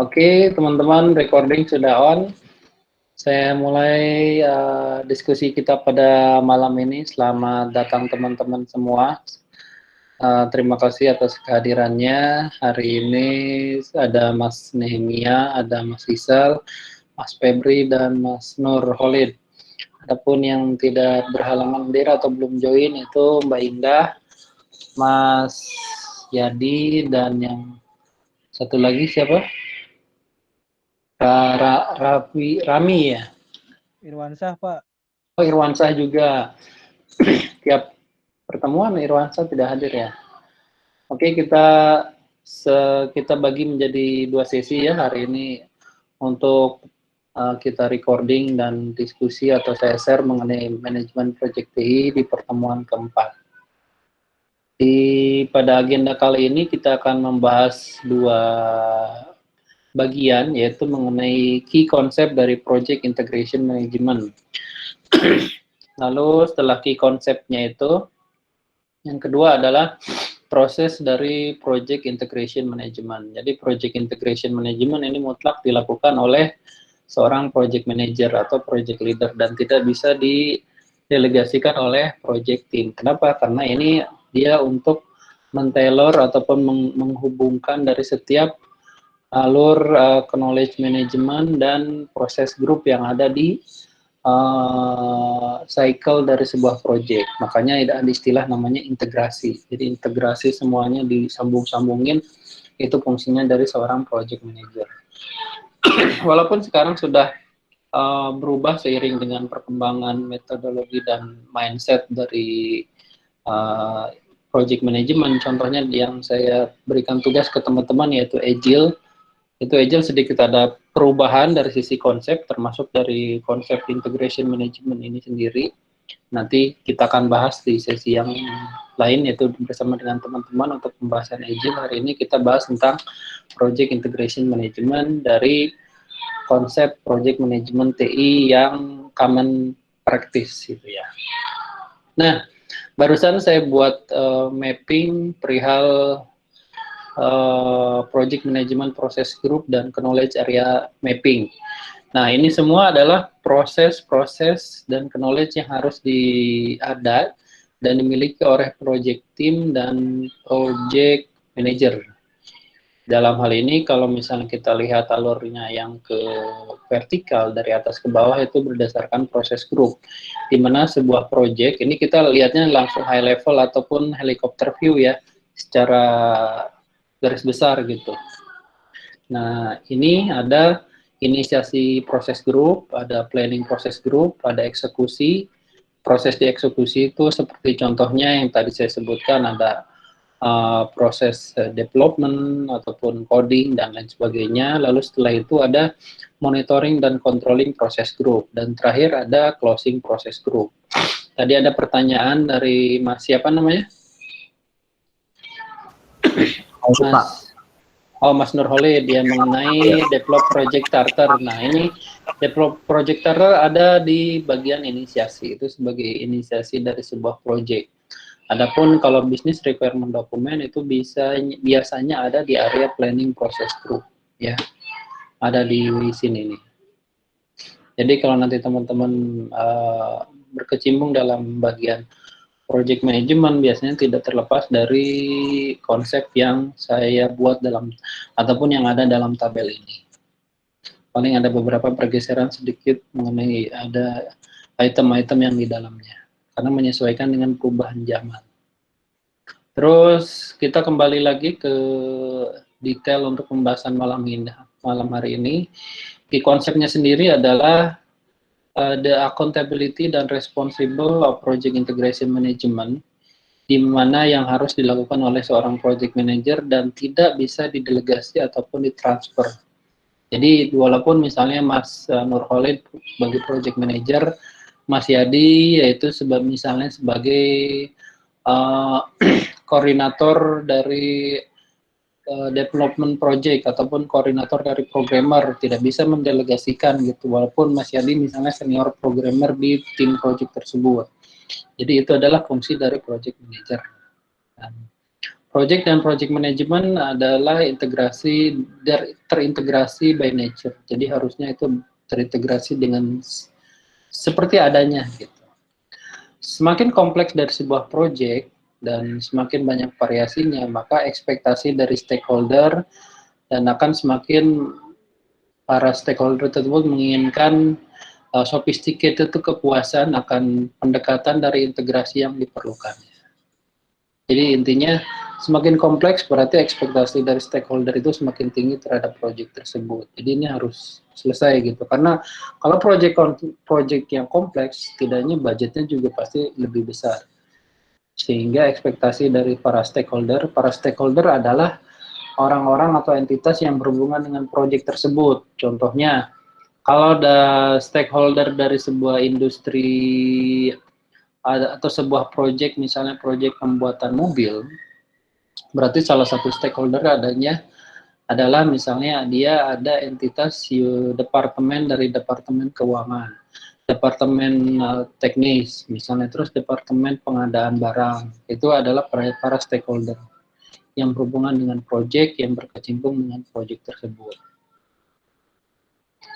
Oke, teman-teman, recording sudah on. Saya mulai diskusi kita pada malam ini. Selamat datang teman-teman semua. Terima kasih atas kehadirannya. Hari ini ada Mas Nehemia, ada Mas Isal, Mas Febri, dan Mas Nur Holid. Adapun yang tidak berhalangan hadir atau belum join itu Mbak Indah, Mas Yadi, dan yang satu lagi siapa? Rami ya? Irwansyah, Pak. Oh, Irwansyah juga. Tiap pertemuan Irwansyah tidak hadir ya. Oke, kita bagi menjadi 2 sesi ya hari ini untuk kita recording dan diskusi atau saya share mengenai manajemen proyek TI di pertemuan keempat. Pada agenda kali ini kita akan membahas 2 bagian, yaitu mengenai key konsep dari project integration management. Lalu setelah key konsepnya itu, yang kedua adalah proses dari project integration management. Jadi project integration management ini mutlak dilakukan oleh seorang project manager atau project leader dan tidak bisa didelegasikan oleh project team. Kenapa? Karena ini dia untuk men-tailor ataupun menghubungkan dari setiap alur knowledge management dan proses grup yang ada di cycle dari sebuah project. Makanya ada istilah namanya integrasi. Jadi integrasi semuanya disambung-sambungin, itu fungsinya dari seorang project manager. Walaupun sekarang sudah berubah seiring dengan perkembangan metodologi dan mindset dari project management. Contohnya yang saya berikan tugas ke teman-teman yaitu Agile. Itu Agile sedikit ada perubahan dari sisi konsep, termasuk dari konsep integration management ini sendiri. Nanti kita akan bahas di sesi yang lain, yaitu bersama dengan teman-teman untuk pembahasan Agile. Hari ini kita bahas tentang project integration management dari konsep project management TI yang common practice gitu ya. Nah, barusan saya buat mapping perihal project management process group dan knowledge area mapping. Nah, ini semua adalah proses-proses dan knowledge yang harus ada dan dimiliki oleh project team dan project manager. Dalam hal ini, kalau misalnya kita lihat alurnya yang ke vertikal dari atas ke bawah itu berdasarkan proses group, di mana sebuah project, ini kita lihatnya langsung high level ataupun helicopter view ya, secara garis besar gitu. Nah, ini ada inisiasi proses grup, ada planning proses grup, ada eksekusi. Proses dieksekusi itu seperti contohnya yang tadi saya sebutkan, ada proses development ataupun coding dan lain sebagainya. Lalu setelah itu ada monitoring dan controlling proses grup, dan terakhir ada closing proses grup. Tadi ada pertanyaan dari Mas siapa namanya? Mas Nur Holid, dia mengenai develop project charter. Nah, ini develop project charter ada di bagian inisiasi, itu sebagai inisiasi dari sebuah project. Adapun kalau bisnis requirement dokumen itu biasanya ada di area planning process group, ya, ada di sini nih. Jadi kalau nanti teman-teman berkecimpung dalam bagian project management, biasanya tidak terlepas dari konsep yang saya buat dalam ataupun yang ada dalam tabel ini. Paling ada beberapa pergeseran sedikit mengenai ada item-item yang di dalamnya, karena menyesuaikan dengan perubahan zaman. Terus kita kembali lagi ke detail untuk pembahasan malam hari ini. Di konsepnya sendiri adalah the accountability dan responsible of project integration management, di mana yang harus dilakukan oleh seorang project manager dan tidak bisa didelegasi ataupun ditransfer. Jadi walaupun misalnya Mas Nur Holid sebagai project manager, Mas Yadi yaitu misalnya sebagai koordinator dari development project ataupun koordinator dari programmer, tidak bisa mendelegasikan gitu, walaupun Mas Yadi misalnya senior programmer di tim project tersebut. Jadi itu adalah fungsi dari project manager. Dan Project dan project management adalah terintegrasi by nature. Jadi harusnya itu terintegrasi dengan seperti adanya gitu. Semakin kompleks dari sebuah project dan semakin banyak variasinya, maka ekspektasi dari stakeholder dan akan semakin para stakeholder tersebut menginginkan sophisticated itu kepuasan akan pendekatan dari integrasi yang diperlukan. Jadi intinya semakin kompleks berarti ekspektasi dari stakeholder itu semakin tinggi terhadap proyek tersebut. Jadi ini harus selesai gitu. Karena kalau proyek yang kompleks, setidaknya budgetnya juga pasti lebih besar. Sehingga ekspektasi dari para stakeholder adalah orang-orang atau entitas yang berhubungan dengan proyek tersebut. Contohnya, kalau ada stakeholder dari sebuah industri atau sebuah proyek, misalnya proyek pembuatan mobil, berarti salah satu stakeholder adalah misalnya dia ada entitas departemen dari departemen keuangan, departemen teknis, misalnya terus departemen pengadaan barang. Itu adalah para stakeholder yang berhubungan dengan proyek, yang berkecimpung dengan proyek tersebut.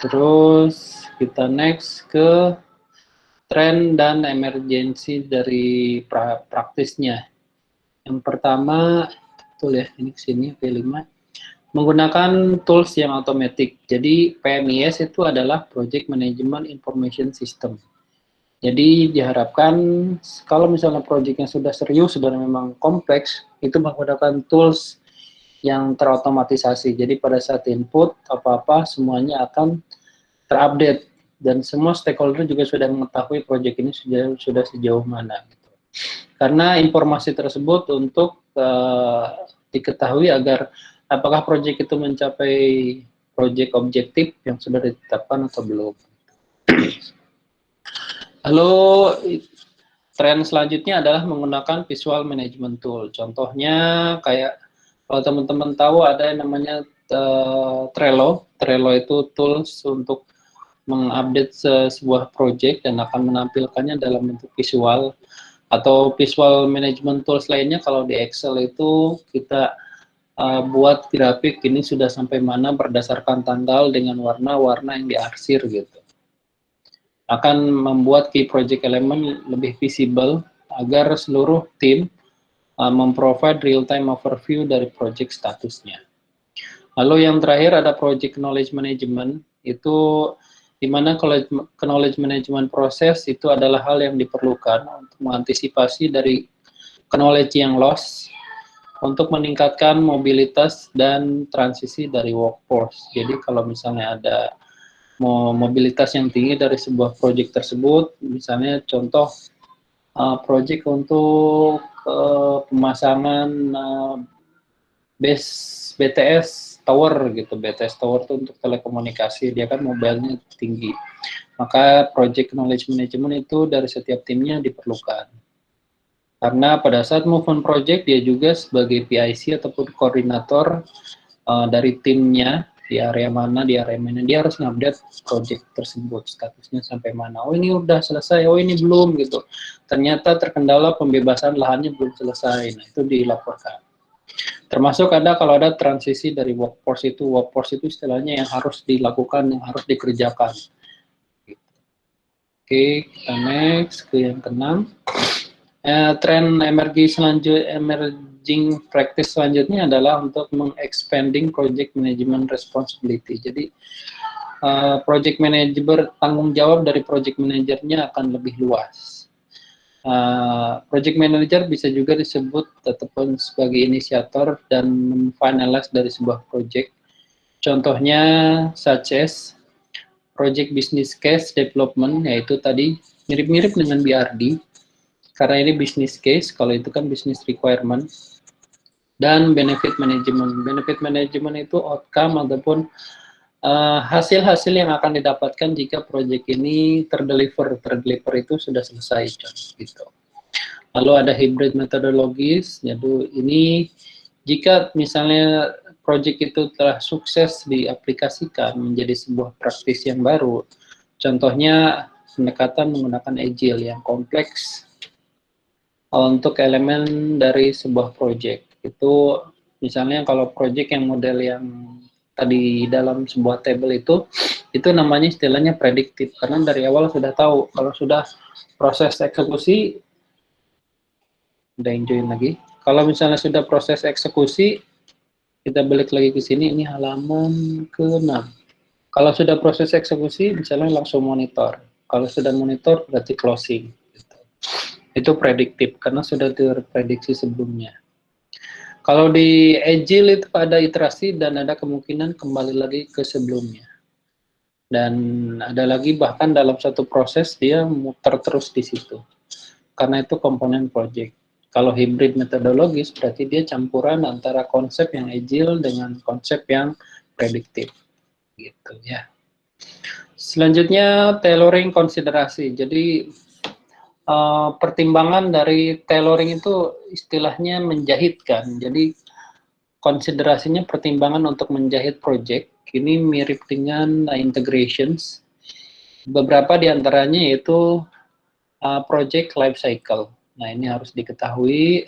Terus kita next ke tren dan emergensi dari praktisnya. Yang pertama, betul ya, ini kesini P5, menggunakan tools yang otomatis. Jadi PMIS itu adalah Project Management Information System. Jadi diharapkan kalau misalnya proyeknya sudah serius dan memang kompleks, itu menggunakan tools yang terotomatisasi. Jadi pada saat input apa-apa semuanya akan terupdate dan semua stakeholder juga sudah mengetahui proyek ini sudah sejauh mana. Gitu. Karena informasi tersebut untuk diketahui agar apakah proyek itu mencapai proyek objektif yang sudah ditetapkan atau belum. Lalu tren selanjutnya adalah menggunakan visual management tool. Contohnya kayak kalau teman-teman tahu ada yang namanya Trello. Trello itu tools untuk mengupdate sebuah project dan akan menampilkannya dalam bentuk visual, atau visual management tools lainnya. Kalau di Excel itu kita buat grafik ini sudah sampai mana berdasarkan tanggal dengan warna-warna yang diarsir gitu. Akan membuat key project element lebih visible agar seluruh tim memprovide real-time overview dari project statusnya. Lalu yang terakhir ada project knowledge management, itu di mana knowledge management proses itu adalah hal yang diperlukan untuk mengantisipasi dari knowledge yang loss, untuk meningkatkan mobilitas dan transisi dari workforce. Jadi kalau misalnya ada mobilitas yang tinggi dari sebuah proyek tersebut, misalnya contoh proyek untuk pemasangan BTS tower gitu. BTS tower itu untuk telekomunikasi, dia kan mobilnya tinggi. Maka project knowledge management itu dari setiap timnya diperlukan. Karena pada saat move on project, dia juga sebagai PIC ataupun koordinator dari timnya, di area mana, dia harus ngupdate project tersebut, statusnya sampai mana. Oh ini udah selesai, oh ini belum gitu. Ternyata terkendala pembebasan lahannya belum selesai, nah itu dilaporkan. Termasuk kalau ada transisi dari workforce itu istilahnya yang harus dilakukan, yang harus dikerjakan. Oke, kita next ke yang keenam. Tren emerging practice selanjutnya adalah untuk mengexpanding project management responsibility. Jadi project manager, tanggung jawab dari project manajernya akan lebih luas. Project manager bisa juga disebut ataupun sebagai inisiator dan finalize dari sebuah project. Contohnya such as project business case development, yaitu tadi mirip-mirip dengan BRD. Karena ini business case, kalau itu kan business requirement. Dan benefit management. Benefit management itu outcome ataupun hasil-hasil yang akan didapatkan jika proyek ini terdeliver. Terdeliver itu sudah selesai, gitu. Lalu ada hybrid methodologies, yaitu ini jika misalnya proyek itu telah sukses diaplikasikan menjadi sebuah praktis yang baru. Contohnya pendekatan menggunakan agile yang kompleks untuk elemen dari sebuah proyek. Itu misalnya kalau project yang model yang tadi dalam sebuah table itu namanya istilahnya prediktif, karena dari awal sudah tahu kalau sudah proses eksekusi. Udah yang join lagi. Kalau misalnya sudah proses eksekusi, kita balik lagi ke sini, ini halaman ke-6. Kalau sudah proses eksekusi, misalnya langsung monitor. Kalau sudah monitor, berarti closing. Itu prediktif, karena sudah terprediksi sebelumnya. Kalau di Agile itu ada iterasi dan ada kemungkinan kembali lagi ke sebelumnya. Dan ada lagi bahkan dalam satu proses dia muter terus di situ. Karena itu komponen project. Kalau hybrid metodologis berarti dia campuran antara konsep yang agile dengan konsep yang prediktif. Gitu ya. Selanjutnya tailoring konsiderasi. Jadi pertimbangan dari tailoring itu istilahnya menjahitkan. Jadi konsiderasinya pertimbangan untuk menjahit project. Ini mirip dengan integrations. Beberapa diantaranya yaitu project life cycle. Nah, ini harus diketahui.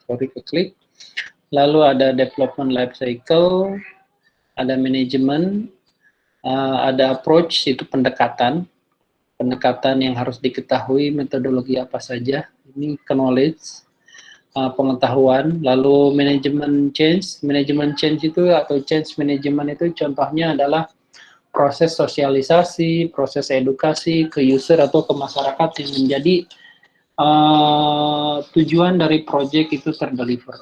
Sorry, keklik. Lalu ada development life cycle, ada manajemen, ada approach, itu pendekatan. Pendekatan yang harus diketahui, metodologi apa saja. Ini knowledge, pengetahuan. Lalu manajemen change. Manajemen change itu atau change management itu contohnya adalah proses sosialisasi, proses edukasi ke user atau ke masyarakat yang menjadi tujuan dari project itu terdeliver.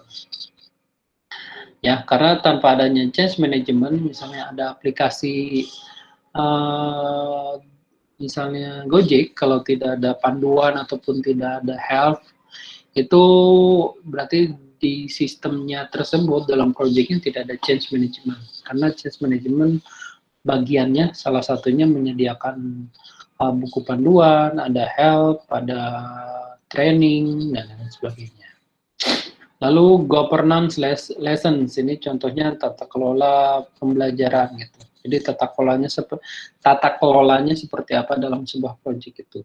Ya, karena tanpa adanya change management, misalnya ada aplikasi misalnya Gojek, kalau tidak ada panduan ataupun tidak ada help, itu berarti di sistemnya tersebut dalam projectnya tidak ada change management. Karena change management bagiannya salah satunya menyediakan buku panduan, ada help, ada training, dan lain sebagainya. Lalu governance lessons, ini contohnya tata kelola pembelajaran gitu. Jadi tata kelolanya seperti apa dalam sebuah project itu.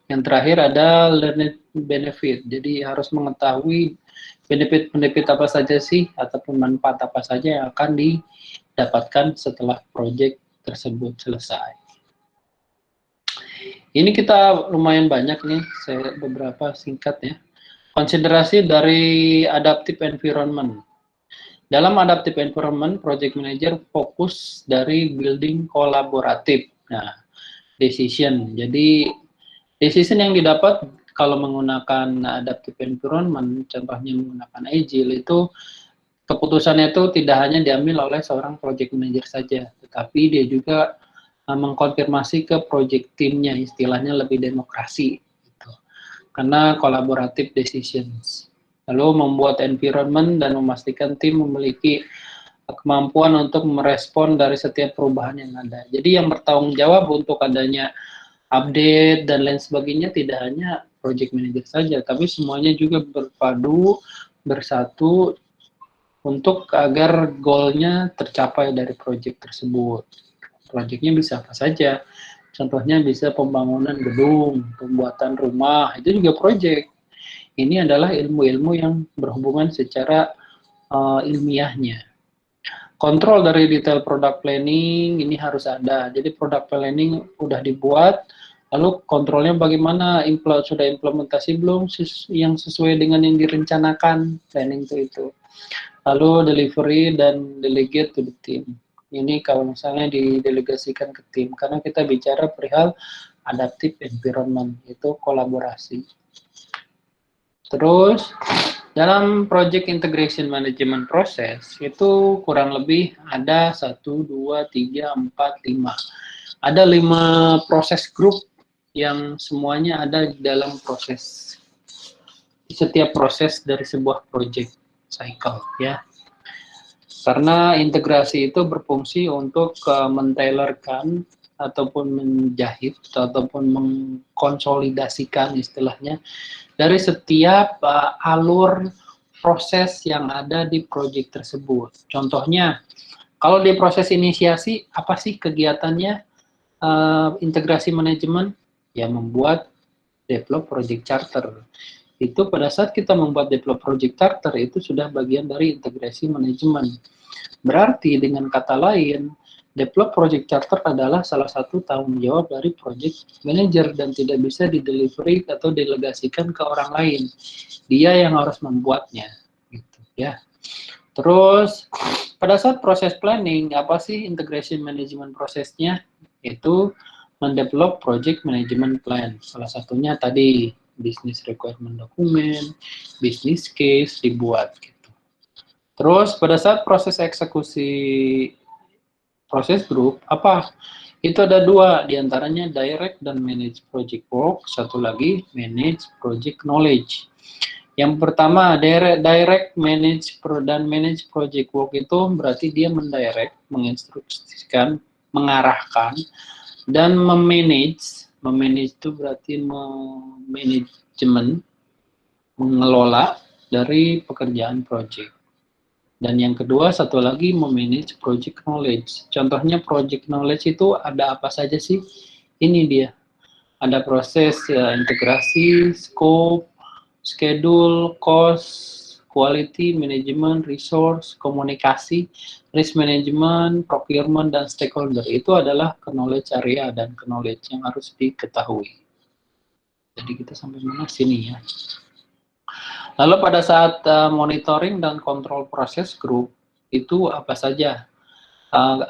Yang terakhir ada learning benefit. Jadi harus mengetahui benefit apa saja sih ataupun manfaat apa saja yang akan didapatkan setelah project tersebut selesai. Ini kita lumayan banyak nih, saya beberapa singkat ya. Konsiderasi dari adaptive environment. Dalam adaptive environment, project manager fokus dari building kolaboratif. Nah, decision. Jadi, decision yang didapat kalau menggunakan adaptive environment, contohnya menggunakan Agile, itu keputusannya itu tidak hanya diambil oleh seorang project manager saja, tetapi dia juga mengkonfirmasi ke project team-nya, istilahnya lebih demokrasi. Gitu. Karena collaborative decisions. Lalu membuat environment dan memastikan tim memiliki kemampuan untuk merespon dari setiap perubahan yang ada. Jadi yang bertanggung jawab untuk adanya update dan lain sebagainya tidak hanya project manager saja, tapi semuanya juga berpadu, bersatu untuk agar goalnya tercapai dari project tersebut. Projectnya bisa apa saja. Contohnya bisa pembangunan gedung, pembuatan rumah, itu juga project. Ini adalah ilmu-ilmu yang berhubungan secara ilmiahnya. Kontrol dari detail product planning ini harus ada. Jadi product planning udah dibuat, lalu kontrolnya bagaimana, sudah implementasi belum yang sesuai dengan yang direncanakan, planning itu. Lalu delivery dan delegate to the team. Ini kalau misalnya didelegasikan ke tim, karena kita bicara perihal adaptive environment, itu kolaborasi. Terus dalam project integration management process itu kurang lebih ada 1, 2, 3, 4, 5. Ada 5 proses group yang semuanya ada dalam proses. Setiap proses dari sebuah project cycle ya. Karena integrasi itu berfungsi untuk men-tailorkan ataupun menjahit ataupun mengkonsolidasikan istilahnya dari setiap alur proses yang ada di proyek tersebut. Contohnya, kalau di proses inisiasi, apa sih kegiatannya integrasi manajemen? Ya membuat develop project charter. itu pada saat kita membuat develop project charter itu sudah bagian dari integrasi manajemen. Berarti dengan kata lain, develop project charter adalah salah satu tanggung jawab dari project manager dan tidak bisa didelivery atau delegasikan ke orang lain. Dia yang harus membuatnya, gitu ya. Terus pada saat proses planning, apa sih integration management prosesnya? Itu mendevelop project management plan. Salah satunya tadi business requirement dokumen, business case dibuat gitu. Terus pada saat proses eksekusi proses grup, apa? Itu ada dua, diantaranya direct dan manage project work, satu lagi manage project knowledge. Yang pertama, direct manage dan manage project work itu berarti dia mendirect, menginstruksikan, mengarahkan, dan memanage. Memanage itu berarti manajemen, mengelola dari pekerjaan project. Dan yang kedua, satu lagi memanage project knowledge. Contohnya project knowledge itu ada apa saja sih? Ini dia. Ada proses integrasi, scope, schedule, cost, quality, management, resource, komunikasi, risk management, procurement, dan stakeholder. Itu adalah knowledge area dan knowledge yang harus diketahui. Jadi kita sampai mana sini ya. Lalu pada saat monitoring dan kontrol proses grup, itu apa saja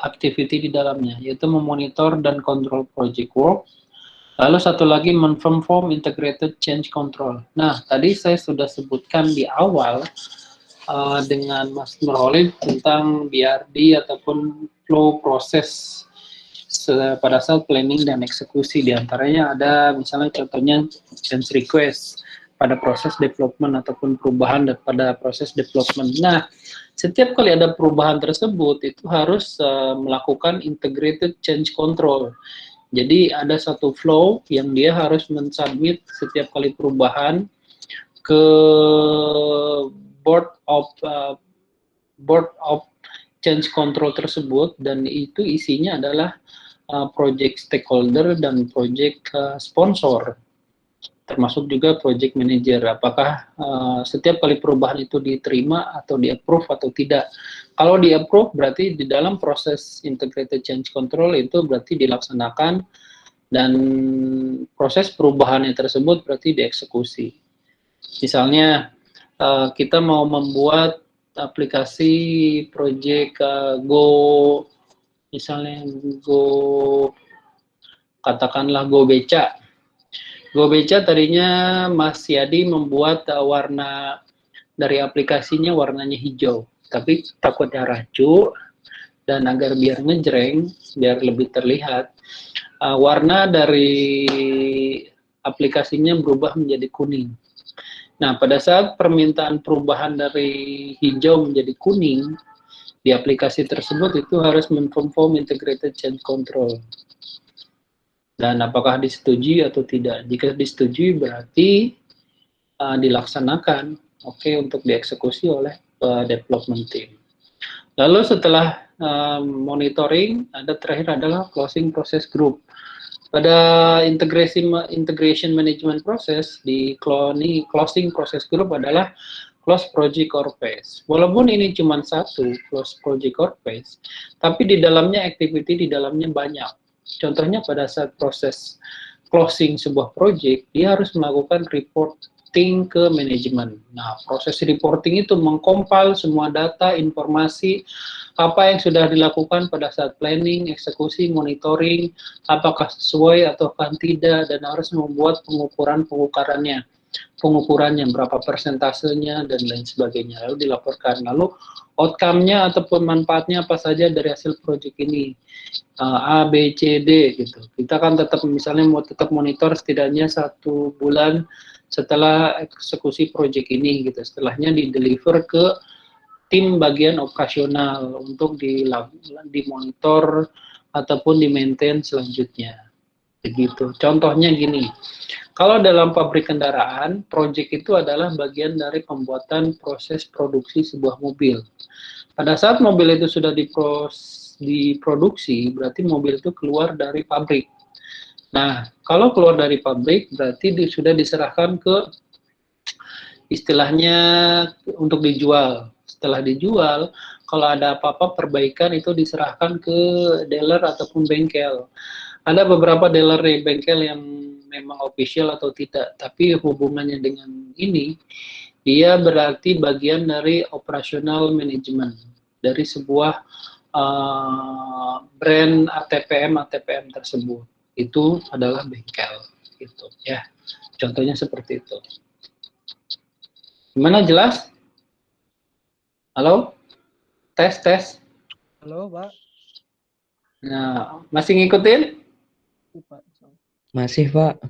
activity di dalamnya, yaitu memonitor dan kontrol project work. Lalu satu lagi menperform integrated change control. Nah, tadi saya sudah sebutkan di awal dengan Mas Nurholis tentang BRD ataupun flow proses pada saat planning dan eksekusi. Di antaranya ada misalnya contohnya change request pada proses development ataupun perubahan pada proses development. Nah, setiap kali ada perubahan tersebut itu harus melakukan integrated change control. Jadi ada satu flow yang dia harus mensubmit setiap kali perubahan ke board of change control tersebut, dan itu isinya adalah project stakeholder dan project sponsor, termasuk juga project manager. Apakah setiap kali perubahan itu diterima atau di-approve atau tidak. Kalau di-approve berarti di dalam proses integrated change control itu berarti dilaksanakan dan proses perubahannya tersebut berarti dieksekusi. Misalnya kita mau membuat aplikasi project Go, misalnya Go, katakanlah Go Beca. Go Beca tadinya Mas Yadi membuat warna dari aplikasinya warnanya hijau, tapi takutnya rancu dan agar biar ngejreng, biar lebih terlihat, warna dari aplikasinya berubah menjadi kuning. Nah, pada saat permintaan perubahan dari hijau menjadi kuning, di aplikasi tersebut itu harus memperform integrated change control. Dan apakah disetujui atau tidak? Jika disetujui berarti dilaksanakan, untuk dieksekusi oleh development team. Lalu setelah monitoring, ada terakhir adalah closing process group. Pada integration management process, di closing process group adalah close project or phase. Walaupun ini cuma satu, close project or phase, tapi di dalamnya activity di dalamnya banyak. Contohnya pada saat proses closing sebuah project, dia harus melakukan reporting ke manajemen. Nah, proses reporting itu mengkompil semua data, informasi, apa yang sudah dilakukan pada saat planning, eksekusi, monitoring, apakah sesuai atau tidak, dan harus membuat pengukurannya, berapa persentasenya, dan lain sebagainya. Lalu dilaporkan. Lalu outcome-nya ataupun manfaatnya apa saja dari hasil project ini. A, B, C, D gitu. Kita kan tetap misalnya mau tetap monitor setidaknya 1 bulan setelah eksekusi project ini gitu. Setelahnya di-deliver ke tim bagian operasional untuk dimonitor ataupun di-maintain selanjutnya. Begitu. Contohnya gini. Kalau dalam pabrik kendaraan, project itu adalah bagian dari pembuatan proses produksi sebuah mobil. Pada saat mobil itu sudah diproduksi, berarti mobil itu keluar dari pabrik. Nah, kalau keluar dari pabrik, berarti sudah diserahkan ke istilahnya untuk dijual. Setelah dijual, kalau ada apa-apa perbaikan itu diserahkan ke dealer ataupun bengkel. Ada beberapa dealer di bengkel yang memang official atau tidak, tapi hubungannya dengan ini, dia berarti bagian dari operasional manajemen dari sebuah brand ATPM tersebut. Itu adalah bengkel, gitu ya. Contohnya seperti itu. Gimana, jelas? Halo? Tes. Halo, Pak. Nah, masih ngikutin? Iya, Pak. Masih, Pak.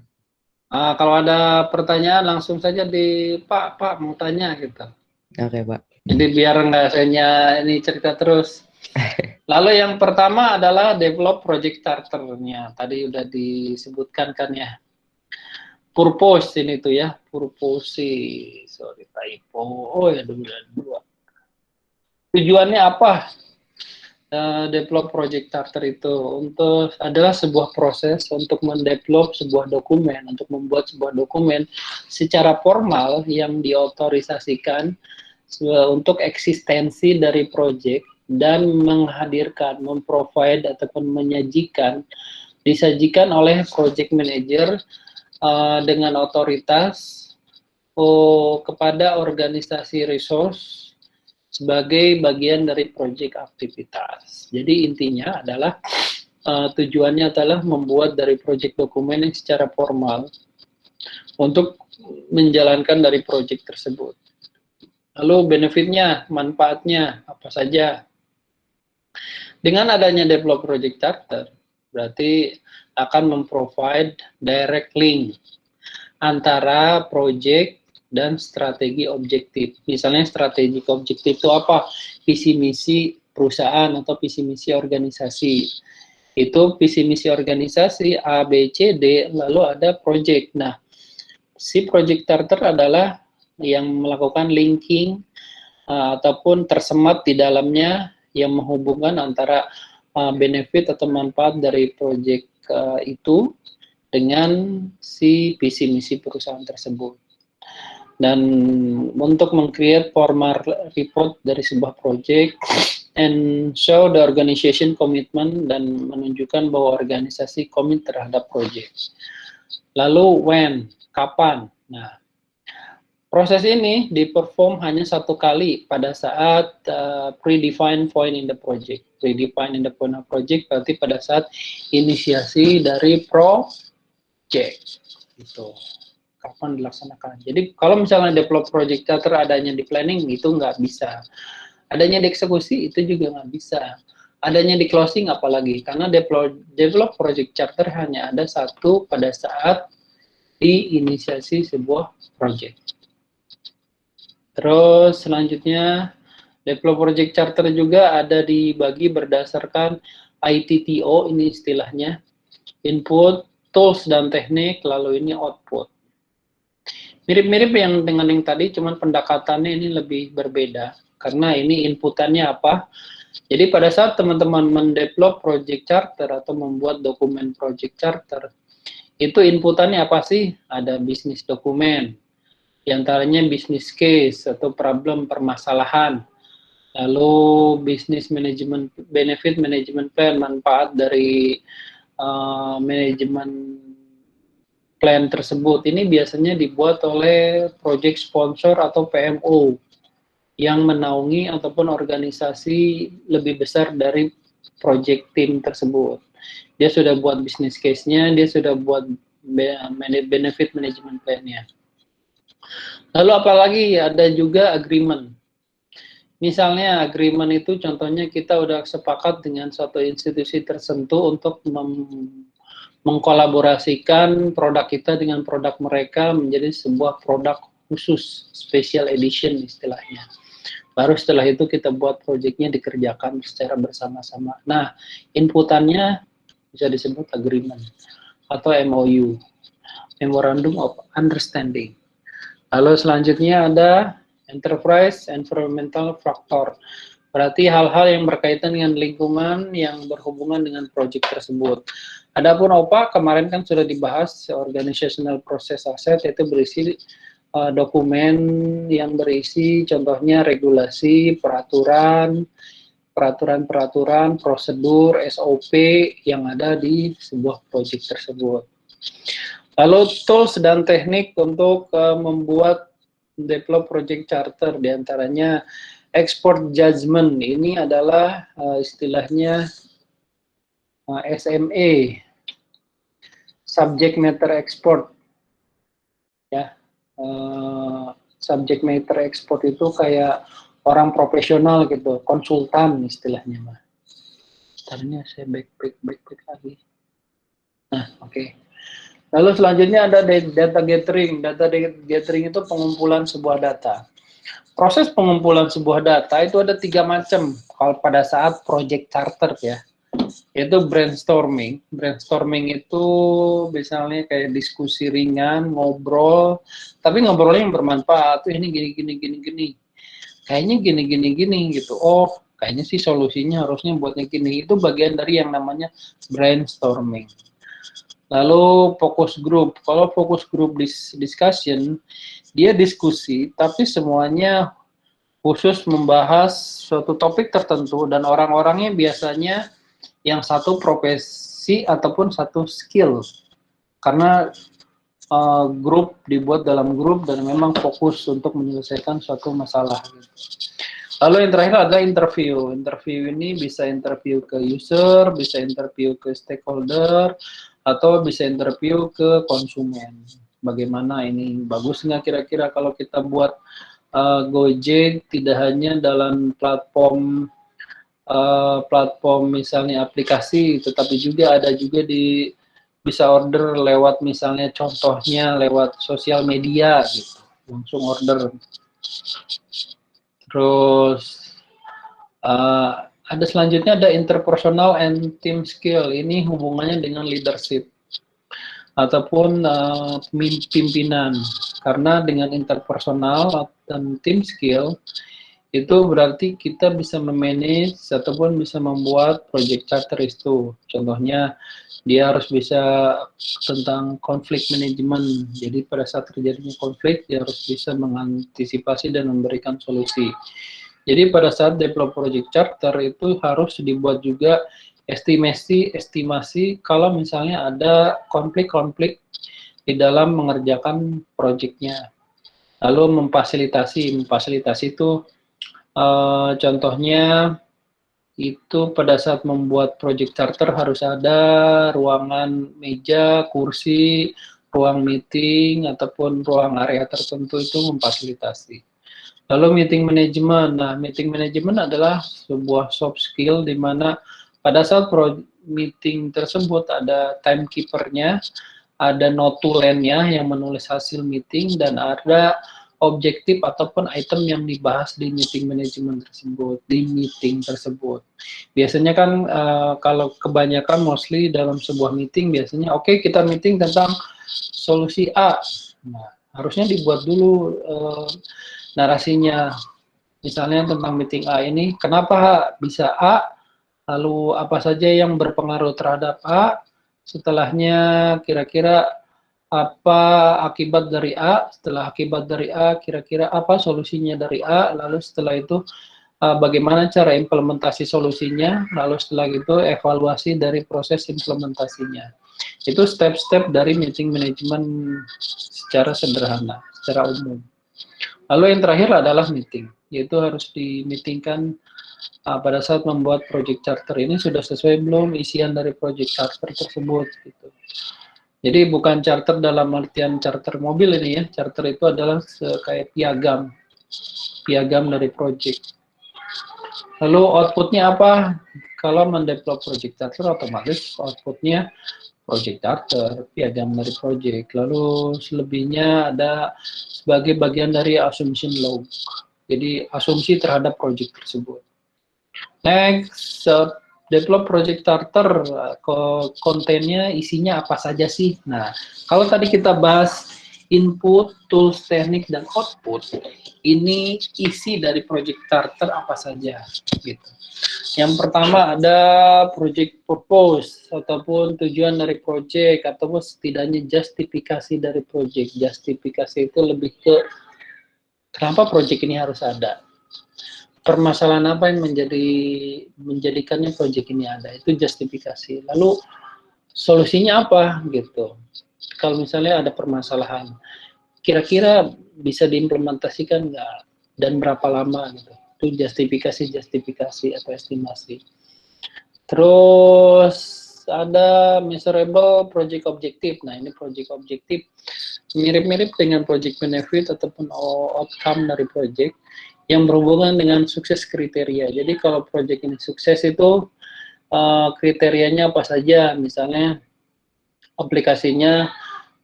Kalau ada pertanyaan langsung saja di Pak mau tanya gitu. Oke, Pak. Jadi biar nggak saya ini cerita terus. Lalu yang pertama adalah develop project charter-nya. Tadi udah disebutkan kan ya. Purpose ini tuh ya, purpose. Sorry typo. Oh ya, dua. Tujuannya apa? Develop project charter itu adalah sebuah proses untuk mendevelop sebuah dokumen, untuk membuat sebuah dokumen secara formal yang diotorisasikan untuk eksistensi dari project dan menghadirkan, memprovide ataupun disajikan oleh project manager dengan otoritas kepada organisasi resource sebagai bagian dari proyek aktivitas. Jadi intinya adalah tujuannya adalah membuat dari proyek dokumen yang secara formal untuk menjalankan dari proyek tersebut. Lalu benefitnya, manfaatnya apa saja? Dengan adanya develop project charter, berarti akan memprovide direct link antara proyek dan strategi objektif. Misalnya strategi objektif itu apa? Visi misi perusahaan atau visi misi organisasi. Itu visi misi organisasi A, B, C, D, lalu ada project. Nah, si project charter adalah yang melakukan linking ataupun tersemat di dalamnya yang menghubungkan antara benefit atau manfaat dari project itu dengan si visi misi perusahaan tersebut. Dan untuk meng-create formal report dari sebuah project and show the organization commitment dan menunjukkan bahwa organisasi komit terhadap project. Lalu when, kapan? Nah, proses ini diperform hanya satu kali pada saat predefined point in the project. Predefined in the point of project berarti pada saat inisiasi dari project. Gitu. Kapan dilaksanakan. Jadi kalau misalnya develop project charter adanya di planning itu nggak bisa. Adanya di eksekusi itu juga nggak bisa. Adanya di closing apalagi karena develop project charter hanya ada satu pada saat diinisiasi sebuah project. Terus selanjutnya develop project charter juga ada dibagi berdasarkan ITTO, ini istilahnya input, tools dan teknik, lalu ini output. Mirip-mirip dengan yang tadi, cuman pendekatannya ini lebih berbeda karena ini inputannya apa. Jadi pada saat teman-teman mendevelop project charter atau membuat dokumen project charter, itu inputannya apa sih? Ada bisnis dokumen, diantaranya bisnis case atau problem permasalahan, lalu bisnis management benefit management plan, manfaat dari manajemen plan tersebut. Ini biasanya dibuat oleh project sponsor atau PMO yang menaungi ataupun organisasi lebih besar dari project team tersebut. Dia sudah buat business case-nya, dia sudah buat benefit management plan-nya. Lalu apalagi ada juga agreement. Misalnya agreement itu contohnya kita udah sepakat dengan suatu institusi tertentu untuk mengkolaborasikan produk kita dengan produk mereka menjadi sebuah produk khusus, special edition istilahnya. Baru setelah itu kita buat proyeknya dikerjakan secara bersama-sama. Nah, inputannya bisa disebut agreement atau MOU, Memorandum of Understanding. Lalu selanjutnya ada enterprise environmental factor. Berarti hal-hal yang berkaitan dengan lingkungan yang berhubungan dengan proyek tersebut. Adapun OPA kemarin kan sudah dibahas, organizational process asset, itu berisi dokumen yang berisi contohnya regulasi, peraturan, prosedur, SOP yang ada di sebuah proyek tersebut. Lalu tools dan teknik untuk membuat develop project charter, diantaranya export judgment. Ini adalah istilahnya SMA, subject matter export. Ya, subject matter export itu kayak orang profesional gitu, konsultan istilahnya mah. Sebenarnya saya back lagi. Nah, oke. Lalu selanjutnya ada data gathering. Data gathering itu pengumpulan sebuah data. Proses pengumpulan sebuah data itu ada 3 macam kalau pada saat project charter ya. Yaitu brainstorming. Brainstorming itu misalnya kayak diskusi ringan, ngobrol, tapi ngobrolnya yang bermanfaat. Tuh ini gini. Kayaknya gini gitu. Oh, kayaknya sih solusinya harusnya buatnya gini. Itu bagian dari yang namanya brainstorming. Lalu fokus group. Kalau fokus group discussion, dia diskusi, tapi semuanya khusus membahas suatu topik tertentu dan orang-orangnya biasanya yang satu profesi ataupun satu skill. Karena grup dibuat dalam grup dan memang fokus untuk menyelesaikan suatu masalah. Lalu yang terakhir ada interview. Interview ini bisa interview ke user, bisa interview ke stakeholder, atau bisa interview ke konsumen. Bagaimana ini, bagus nggak kira-kira kalau kita buat Gojek tidak hanya dalam platform misalnya aplikasi, tetapi juga ada juga bisa order lewat misalnya contohnya lewat sosial media gitu, langsung order. Terus ada selanjutnya ada interpersonal and team skill. Ini hubungannya dengan leadership ataupun pimpinan. Karena dengan interpersonal dan team skill itu berarti kita bisa memanage ataupun bisa membuat project charter itu. Contohnya dia harus bisa tentang konflik manajemen. Jadi pada saat terjadinya konflik dia harus bisa mengantisipasi dan memberikan solusi. Jadi pada saat develop project charter itu harus dibuat juga estimasi kalau misalnya ada konflik-konflik di dalam mengerjakan proyeknya. Lalu memfasilitasi itu contohnya itu pada saat membuat project charter harus ada ruangan meja, kursi, ruang meeting ataupun ruang area tertentu itu memfasilitasi. Lalu meeting management. Nah, meeting management adalah sebuah soft skill di mana pada saat meeting tersebut ada timekeeper-nya, ada notulennya yang menulis hasil meeting, dan ada objektif ataupun item yang dibahas di meeting management tersebut, Biasanya kan kalau kebanyakan mostly dalam sebuah meeting biasanya oke, kita meeting tentang solusi A. Nah, harusnya dibuat dulu narasinya, misalnya tentang meeting A ini, kenapa bisa A, lalu apa saja yang berpengaruh terhadap A, setelahnya kira-kira apa akibat dari A, setelah akibat dari A, kira-kira apa solusinya dari A, lalu setelah itu bagaimana cara implementasi solusinya, lalu setelah itu evaluasi dari proses implementasinya. Itu step-step dari meeting management secara sederhana, secara umum. Lalu yang terakhir adalah meeting, yaitu harus di-meetingkan pada saat membuat project charter ini sudah sesuai belum isian dari project charter tersebut gitu. Jadi bukan charter dalam artian charter mobil ini ya, charter itu adalah kayak piagam dari project. Lalu outputnya apa? Kalau mendevelop project charter otomatis outputnya project charter, piagam dari project. Lalu selebihnya ada sebagai bagian dari assumption log. Jadi asumsi terhadap project tersebut. Next, develop project charter, kontennya isinya apa saja sih? Nah, kalau tadi kita bahas input, tools, teknik, dan output, ini isi dari project charter apa saja gitu. Yang pertama ada project purpose ataupun tujuan dari project ataupun setidaknya justifikasi dari project. Justifikasi itu lebih ke kenapa project ini harus ada. Permasalahan apa yang menjadikannya project ini ada, itu justifikasi. Lalu solusinya apa gitu. Kalau misalnya ada permasalahan, kira-kira bisa diimplementasikan nggak dan berapa lama gitu. Itu justifikasi atau estimasi. Terus ada measurable project objective. Nah, ini project objective mirip-mirip dengan project benefit ataupun outcome dari project yang berhubungan dengan sukses kriteria. Jadi kalau project ini sukses itu kriterianya apa saja? Misalnya aplikasinya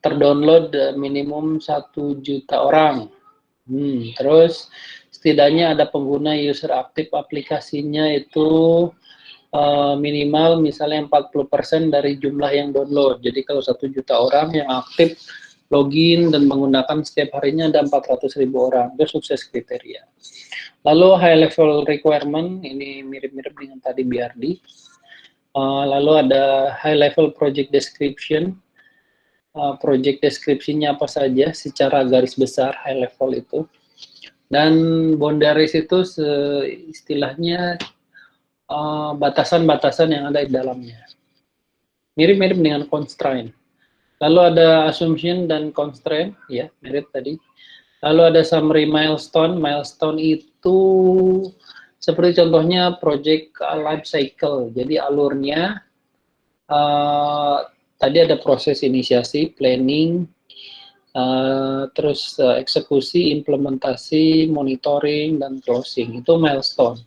terdownload minimum 1 juta orang. Terus setidaknya ada pengguna user aktif aplikasinya itu minimal misalnya 40% dari jumlah yang download. Jadi kalau 1 juta orang yang aktif login dan menggunakan setiap harinya ada 400.000 orang, itu sukses kriteria. Lalu high level requirement, ini mirip-mirip dengan tadi BRD. Lalu ada high level project description. Project description-nya apa saja secara garis besar high level itu. Dan boundaries itu istilahnya batasan-batasan yang ada di dalamnya. Mirip-mirip dengan constraint. Lalu ada assumption dan constraint, ya, mirip tadi. Lalu ada summary milestone. Milestone itu seperti contohnya project life cycle. Jadi alurnya tadi ada proses inisiasi, planning, terus eksekusi, implementasi, monitoring, dan closing. Itu milestone.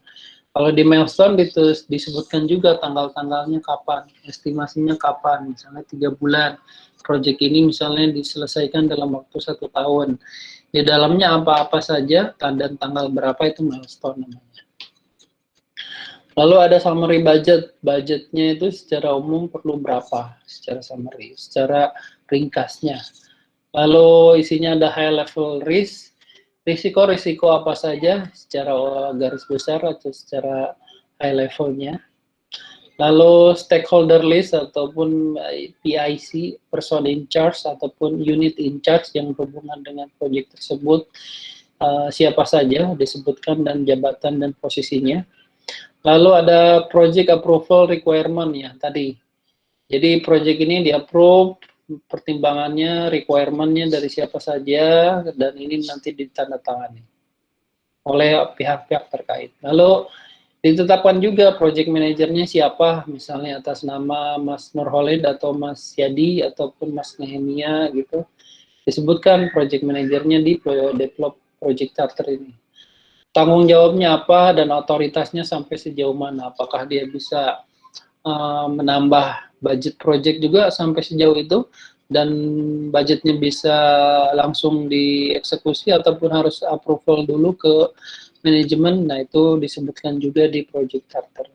Kalau di milestone disebutkan juga tanggal-tanggalnya kapan, estimasinya kapan, misalnya 3 bulan. Project ini misalnya diselesaikan dalam waktu 1 tahun. Di dalamnya apa-apa saja, dan tanggal berapa itu milestone namanya. Lalu ada summary budget. Budgetnya itu secara umum perlu berapa, secara summary, secara ringkasnya. Lalu isinya ada high level risk, risiko apa saja secara garis besar atau secara high levelnya. Lalu stakeholder list ataupun PIC, person in charge ataupun unit in charge yang berhubungan dengan proyek tersebut, siapa saja disebutkan dan jabatan dan posisinya. Lalu ada project approval requirement ya tadi. Jadi project ini di-approve, pertimbangannya, requirement-nya dari siapa saja, dan ini nanti ditandatangani oleh pihak-pihak terkait. Lalu ditetapkan juga project manajernya siapa, misalnya atas nama Mas Nurholid atau Mas Yadi ataupun Mas Nehemia gitu. Disebutkan project manajernya di develop project charter ini. Tanggung jawabnya apa dan otoritasnya sampai sejauh mana? Apakah dia bisa menambah budget project juga sampai sejauh itu dan budgetnya bisa langsung dieksekusi ataupun harus approval dulu ke manajemen. Nah, itu disebutkan juga di project charter.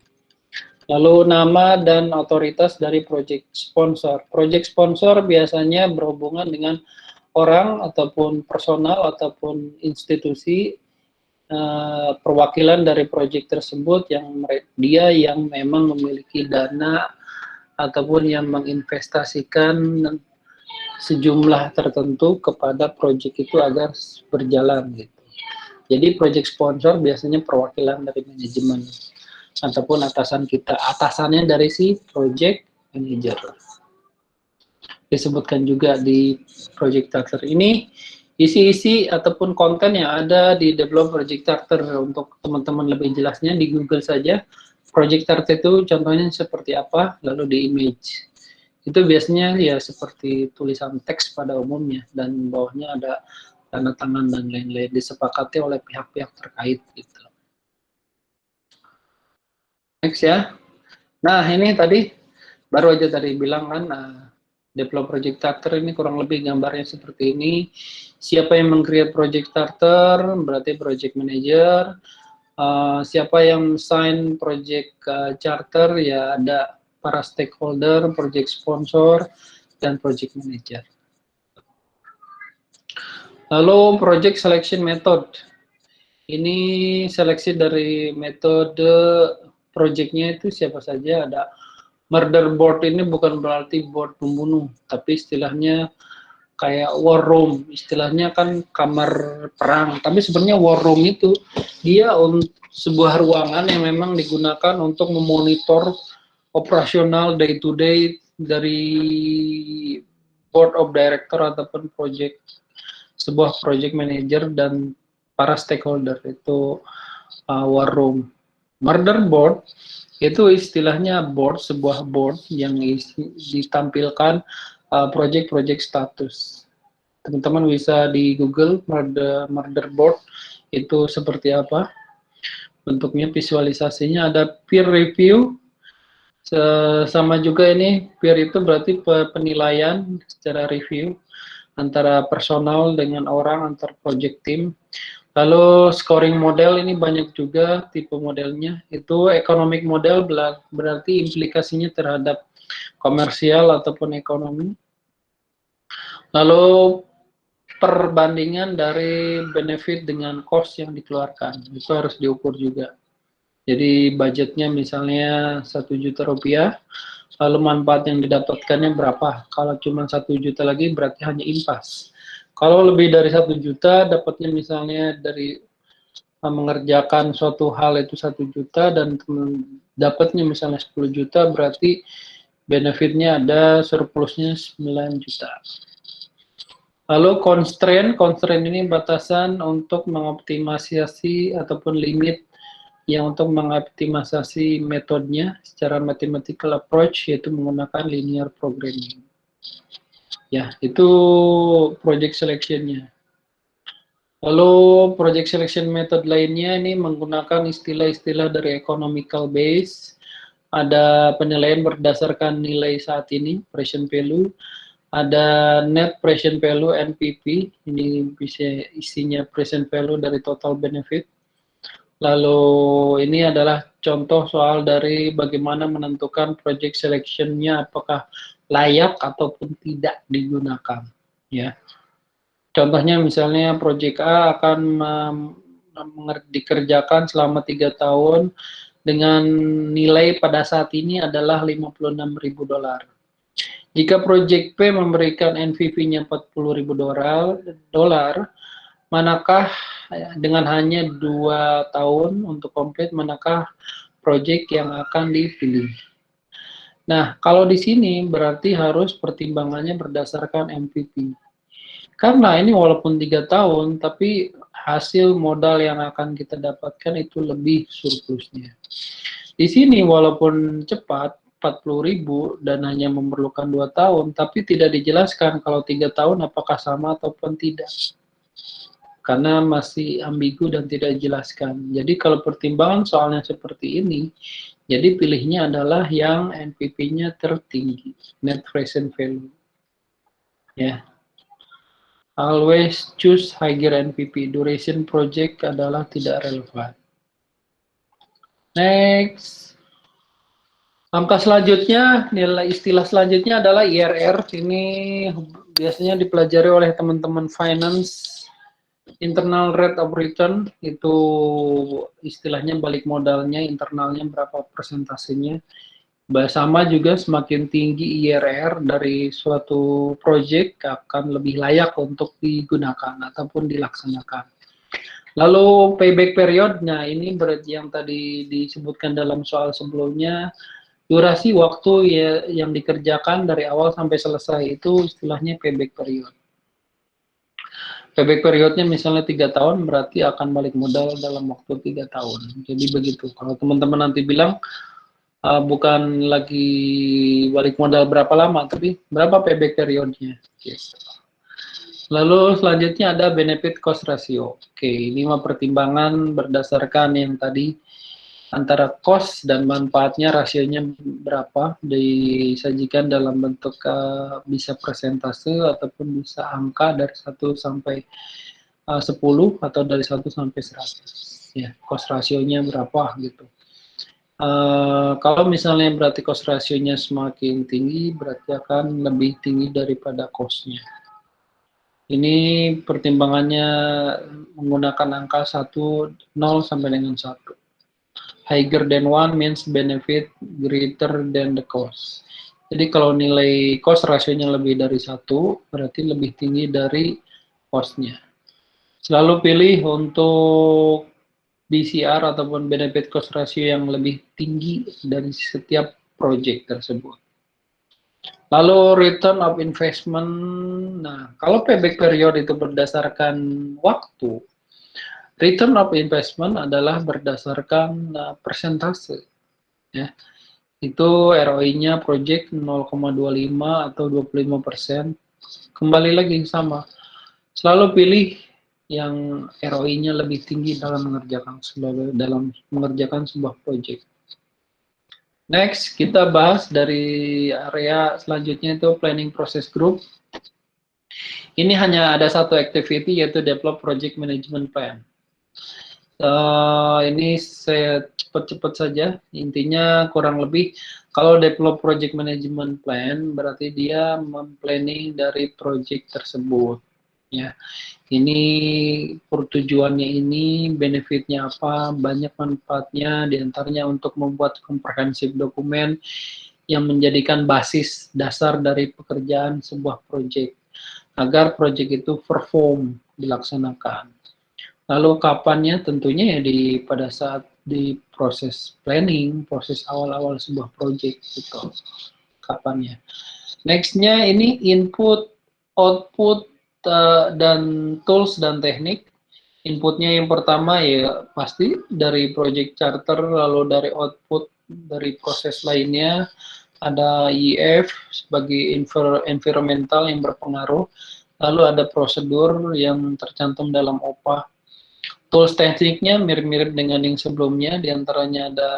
Lalu nama dan otoritas dari project sponsor. Project sponsor biasanya berhubungan dengan orang ataupun personal ataupun institusi perwakilan dari proyek tersebut yang dia yang memang memiliki dana ataupun yang menginvestasikan sejumlah tertentu kepada proyek itu agar berjalan gitu. Jadi proyek sponsor biasanya perwakilan dari manajemen ataupun atasannya dari si project manager. Disebutkan juga di project charter ini isi-isi ataupun konten yang ada di develop project charter. Untuk teman-teman lebih jelasnya di Google saja project charter itu contohnya seperti apa, lalu di image itu biasanya ya seperti tulisan teks pada umumnya dan bawahnya ada tanda tangan dan lain-lain, disepakati oleh pihak-pihak terkait gitu. Next ya. Nah, ini tadi baru aja tadi bilang kan develop project charter ini kurang lebih gambarnya seperti ini. Siapa yang meng-create project charter berarti project manager. Siapa yang sign project charter ya ada para stakeholder, project sponsor, dan project manager. Lalu project selection method. Ini seleksi dari metode projectnya itu siapa saja. Ada motherboard, ini bukan berarti board pembunuh, tapi istilahnya kayak war room, istilahnya kan kamar perang, tapi sebenarnya war room itu dia sebuah ruangan yang memang digunakan untuk memonitor operasional day to day dari board of director ataupun sebuah project manager dan para stakeholder. Itu war room. Motherboard itu istilahnya sebuah board yang ditampilkan project-project status. Teman-teman bisa di Google motherboard itu seperti apa bentuknya, visualisasinya. Ada peer review, sama juga ini peer itu berarti penilaian secara review antara personal dengan orang, antar project team. Lalu scoring model, ini banyak juga tipe modelnya. Itu economic model berarti implikasinya terhadap komersial ataupun ekonomi. Lalu perbandingan dari benefit dengan cost yang dikeluarkan, itu harus diukur juga. Jadi budgetnya misalnya 1 juta rupiah, lalu manfaat yang didapatkannya berapa. Kalau cuma 1 juta lagi berarti hanya impas. Kalau lebih dari 1 juta, dapatnya misalnya dari mengerjakan suatu hal itu 1 juta dan dapatnya misalnya 10 juta, berarti benefitnya ada surplusnya 9 juta. Lalu constraint ini batasan untuk mengoptimasi ataupun limit yang untuk mengoptimasi metodenya secara mathematical approach, yaitu menggunakan linear programming. Ya, itu project selection-nya. Lalu project selection method lainnya ini menggunakan istilah-istilah dari economical base. Ada penilaian berdasarkan nilai saat ini, present value. Ada net present value NPV, ini bisa isinya present value dari total benefit. Lalu ini adalah contoh soal dari bagaimana menentukan project selection-nya apakah layak ataupun tidak digunakan. Ya, contohnya misalnya project A akan dikerjakan selama 3 tahun dengan nilai pada saat ini adalah $56.000. Jika project P memberikan NPV-nya $40.000, manakah dengan hanya 2 tahun untuk komplit, manakah project yang akan dipilih? Nah, kalau di sini berarti harus pertimbangannya berdasarkan NPV. Karena ini walaupun 3 tahun, tapi hasil modal yang akan kita dapatkan itu lebih surplusnya. Di sini walaupun cepat, 40.000 dan hanya memerlukan 2 tahun, tapi tidak dijelaskan kalau 3 tahun apakah sama ataupun tidak. Karena masih ambigu dan tidak dijelaskan. Jadi kalau pertimbangan soalnya seperti ini, jadi pilihnya adalah yang NPV-nya tertinggi, net present value. Ya. Always choose higher NPV. Duration project adalah tidak relevan. Next. Langkah selanjutnya, nilai istilah selanjutnya adalah IRR. Ini biasanya dipelajari oleh teman-teman finance. Internal rate of return, itu istilahnya balik modalnya, internalnya berapa persentasenya. Sama juga semakin tinggi IRR dari suatu project akan lebih layak untuk digunakan ataupun dilaksanakan. Lalu payback period, nah ini yang tadi disebutkan dalam soal sebelumnya, durasi waktu yang dikerjakan dari awal sampai selesai itu istilahnya payback period. Payback periodnya misalnya 3 tahun, berarti akan balik modal dalam waktu 3 tahun. Jadi begitu. Kalau teman-teman nanti bilang bukan lagi balik modal berapa lama, tapi berapa payback periodnya. Gitu. Lalu selanjutnya ada benefit cost ratio. Oke, ini mah pertimbangan berdasarkan yang tadi antara cost dan manfaatnya, rasionya berapa, disajikan dalam bentuk bisa persentase ataupun bisa angka dari 1 sampai 10 atau dari 1 sampai 100. Ya, cost rasionya berapa gitu. Kalau misalnya berarti cost rasionya semakin tinggi, berarti akan lebih tinggi daripada cost-nya. Ini pertimbangannya menggunakan angka 0 sampai dengan 1. Higher than one means benefit greater than the cost. Jadi kalau nilai cost rasionya lebih dari 1, berarti lebih tinggi dari cost-nya. Selalu pilih untuk BCR ataupun benefit cost ratio yang lebih tinggi dari setiap project tersebut. Lalu return of investment. Nah, kalau payback period itu berdasarkan waktu, return of investment adalah berdasarkan persentase. Ya. Itu ROI-nya project 0,25 atau 25%. Kembali lagi sama. Selalu pilih yang ROI-nya lebih tinggi dalam mengerjakan sebuah project. Next, kita bahas dari area selanjutnya itu planning process group. Ini hanya ada satu activity yaitu develop project management plan. Ini saya cepat-cepat saja. Intinya kurang lebih kalau develop project management plan berarti dia memplanning dari project tersebut. Ya, ini pertujuannya ini, benefitnya apa, banyak manfaatnya, diantaranya untuk membuat komprehensif dokumen yang menjadikan basis dasar dari pekerjaan sebuah proyek, agar proyek itu perform, dilaksanakan. Lalu kapannya? Tentunya ya pada saat di proses planning, proses awal-awal sebuah proyek gitu, kapannya. Next-nya ini input, output, dan tools dan teknik. Inputnya yang pertama ya pasti dari project charter, lalu dari output dari proses lainnya ada IF sebagai environmental yang berpengaruh, lalu ada prosedur yang tercantum dalam OPA. Tools tekniknya mirip-mirip dengan yang sebelumnya, diantaranya ada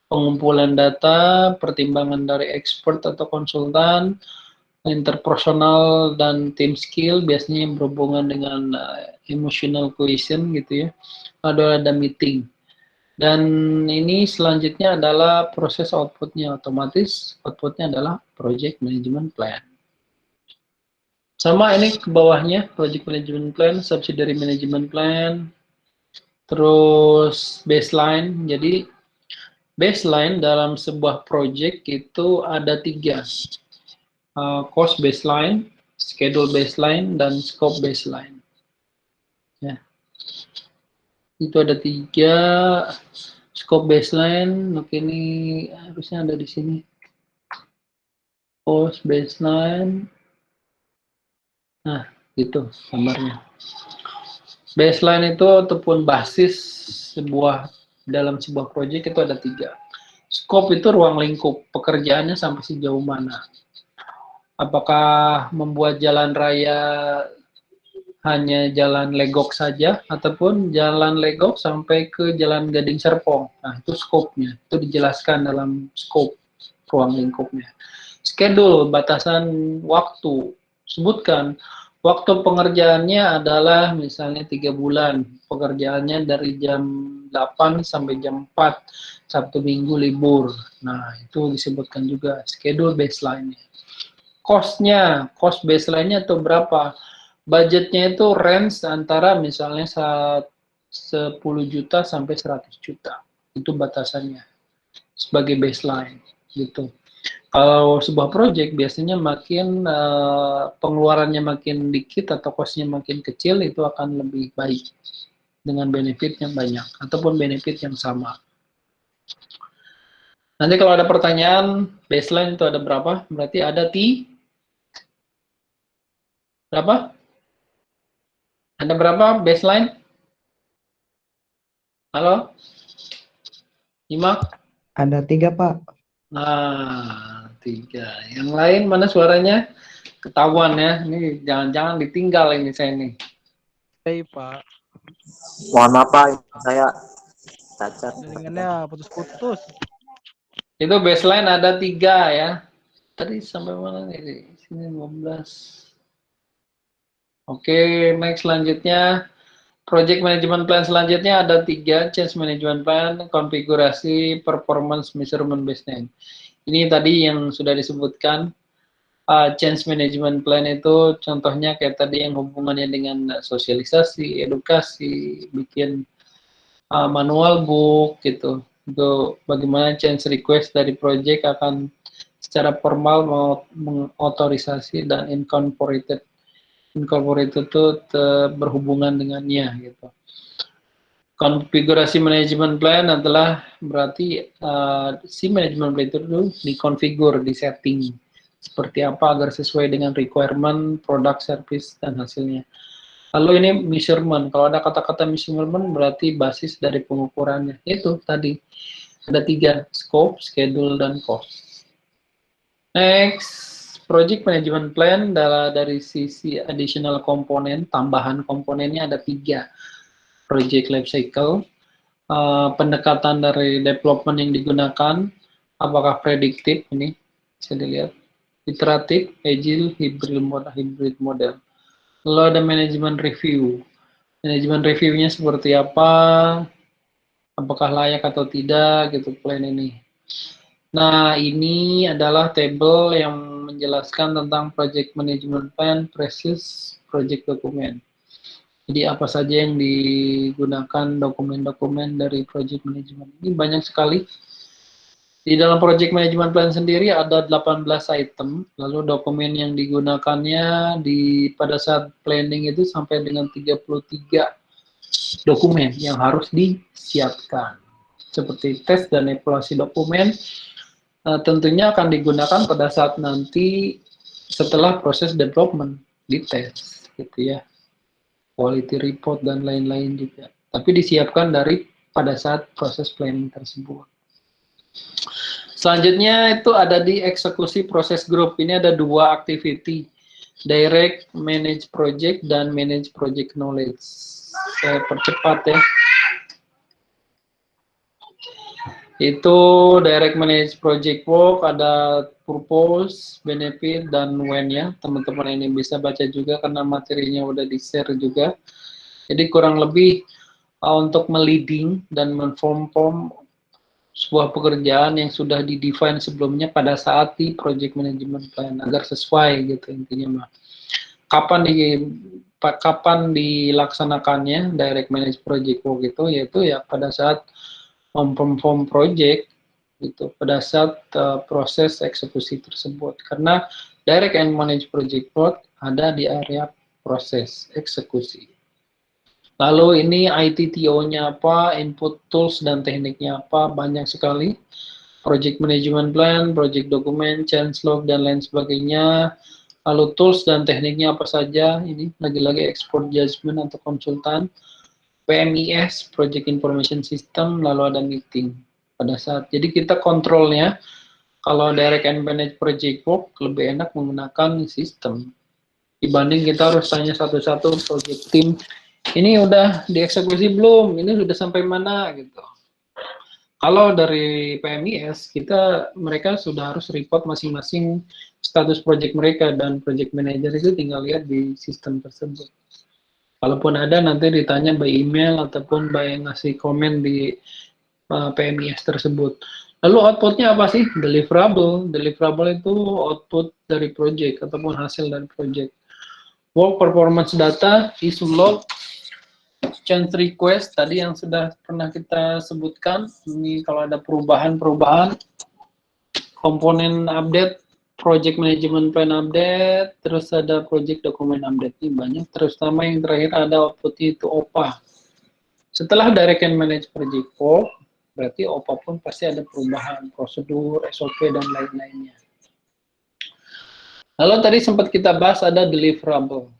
pengumpulan data, pertimbangan dari expert atau konsultan, interpersonal dan team skill, biasanya yang berhubungan dengan emotional cohesion gitu ya. Lalu ada meeting. Dan ini selanjutnya adalah proses outputnya, otomatis outputnya adalah project management plan. Sama ini ke bawahnya, project management plan, subsidiary management plan, terus baseline. Jadi baseline dalam sebuah project itu ada 3. Cost baseline, schedule baseline, dan scope baseline. Ya. Itu ada 3. Scope baseline, oke, ini harusnya ada di sini. Cost baseline. Nah, gitu gambarnya. Baseline itu ataupun basis dalam sebuah proyek itu ada 3. Scope itu ruang lingkup, pekerjaannya sampai sejauh mana. Apakah membuat jalan raya hanya jalan Legok saja, ataupun jalan Legok sampai ke jalan Gading Serpong. Nah, itu skopnya, itu dijelaskan dalam skop ruang lingkupnya. Schedule, batasan waktu, sebutkan waktu pengerjaannya adalah misalnya 3 bulan, pekerjaannya dari jam 8 sampai jam 4, Sabtu Minggu libur. Nah, itu disebutkan juga schedule baseline-nya. Cost-nya, cost baseline-nya itu berapa? Budgetnya itu range antara misalnya 10 juta sampai 100 juta. Itu batasannya sebagai baseline gitu. Kalau sebuah project biasanya makin pengeluarannya makin dikit atau cost-nya makin kecil, itu akan lebih baik dengan benefit yang banyak ataupun benefit yang sama. Nanti kalau ada pertanyaan, baseline itu ada berapa? Berarti ada berapa? Ada berapa baseline? Halo? Nyimak? Ada 3, Pak. Nah, 3. Yang lain mana suaranya? Ketahuan ya. Ini jangan-jangan ditinggal ini saya nih. Hey, Pak. Mohon maaf Pak, saya cacat. Jaringannya putus-putus. Itu baseline ada 3 ya. Tadi sampai mana nih? Sini 15. Oke, next selanjutnya. Project management plan selanjutnya ada 3, change management plan, konfigurasi, performance measurement baseline. Ini tadi yang sudah disebutkan. Change management plan itu contohnya kayak tadi yang hubungannya dengan sosialisasi, edukasi, bikin manual book gitu. untuk bagaimana change request dari project akan secara formal mengotorisasi dan incorporated itu berhubungan dengannya gitu. Konfigurasi manajemen plan adalah berarti si manajemen plan itu dikonfigur, disetting seperti apa agar sesuai dengan requirement, product, service, dan hasilnya. Lalu ini measurement. Kalau ada kata-kata measurement berarti basis dari pengukurannya. Itu tadi ada 3, scope, schedule, dan cost. Next, project management plan dari sisi additional komponen, tambahan komponennya ada 3. Project life cycle, pendekatan dari development yang digunakan, apakah prediktif, ini bisa dilihat, iteratif, agile, hybrid model. Lalu ada manajemen review. Manajemen reviewnya seperti apa, apakah layak atau tidak, gitu plan ini. Nah, ini adalah tabel yang menjelaskan tentang project management plan versus project document. Jadi apa saja yang digunakan dokumen-dokumen dari project management. Ini banyak sekali. Di dalam project management plan sendiri ada 18 item, lalu dokumen yang digunakannya pada saat planning itu sampai dengan 33 dokumen yang harus disiapkan. Seperti tes dan evaluasi dokumen, tentunya akan digunakan pada saat nanti setelah proses development, dites, gitu ya. Quality report dan lain-lain juga. Tapi disiapkan pada saat proses planning tersebut. Selanjutnya itu ada di eksekusi proses group. Ini ada 2 activity, direct manage project dan manage project knowledge. Saya percepat ya. Itu direct manage project work, ada purpose, benefit, dan when ya. Teman-teman ini bisa baca juga karena materinya udah di-share juga. Jadi kurang lebih untuk meleading dan menform sebuah pekerjaan yang sudah di-define sebelumnya pada saat di project management plan agar sesuai gitu intinya mah. Kapan dilaksanakannya direct manage project work itu yaitu ya pada saat memperform project gitu pada saat proses eksekusi tersebut, karena direct and manage project work ada di area proses eksekusi. Lalu ini ITTO-nya apa, input tools dan tekniknya apa, banyak sekali. Project management plan, project document, change log dan lain sebagainya. Lalu tools dan tekniknya apa saja, ini lagi-lagi export judgment atau konsultan. PMIS, Project Information System, lalu ada meeting pada saat. Jadi kita kontrolnya, kalau direct and manage project work, lebih enak menggunakan sistem. Dibanding kita harus tanya satu-satu project team, ini udah dieksekusi belum? Ini sudah sampai mana? Gitu. Kalau dari PMIS, mereka sudah harus report masing-masing status project mereka, dan project manager itu tinggal lihat di sistem tersebut. Kalaupun ada nanti ditanya by email ataupun by ngasih komen di PMIS tersebut. Lalu outputnya apa sih? Deliverable. Deliverable itu output dari project ataupun hasil dari project. Work performance data, issue log, change request tadi yang sudah pernah kita sebutkan. Ini kalau ada perubahan-perubahan, komponen update, project management plan update, terus ada project document update, ini banyak, terutama yang terakhir ada outputnya itu OPA. Setelah direct and manage project work, berarti OPA pun pasti ada perubahan, prosedur, SOP, dan lain-lainnya. Lalu tadi sempat kita bahas ada deliverable.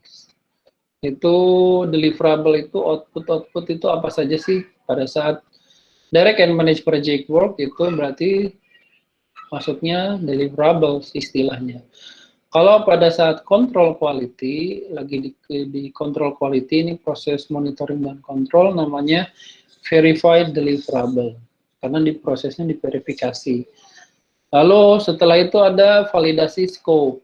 Deliverable itu output itu apa saja sih pada saat direct and manage project work, itu berarti maksudnya deliverables istilahnya. Kalau pada saat control quality, lagi di control quality, ini proses monitoring dan kontrol, namanya verified deliverable, karena di prosesnya diverifikasi. Lalu setelah itu ada validasi scope.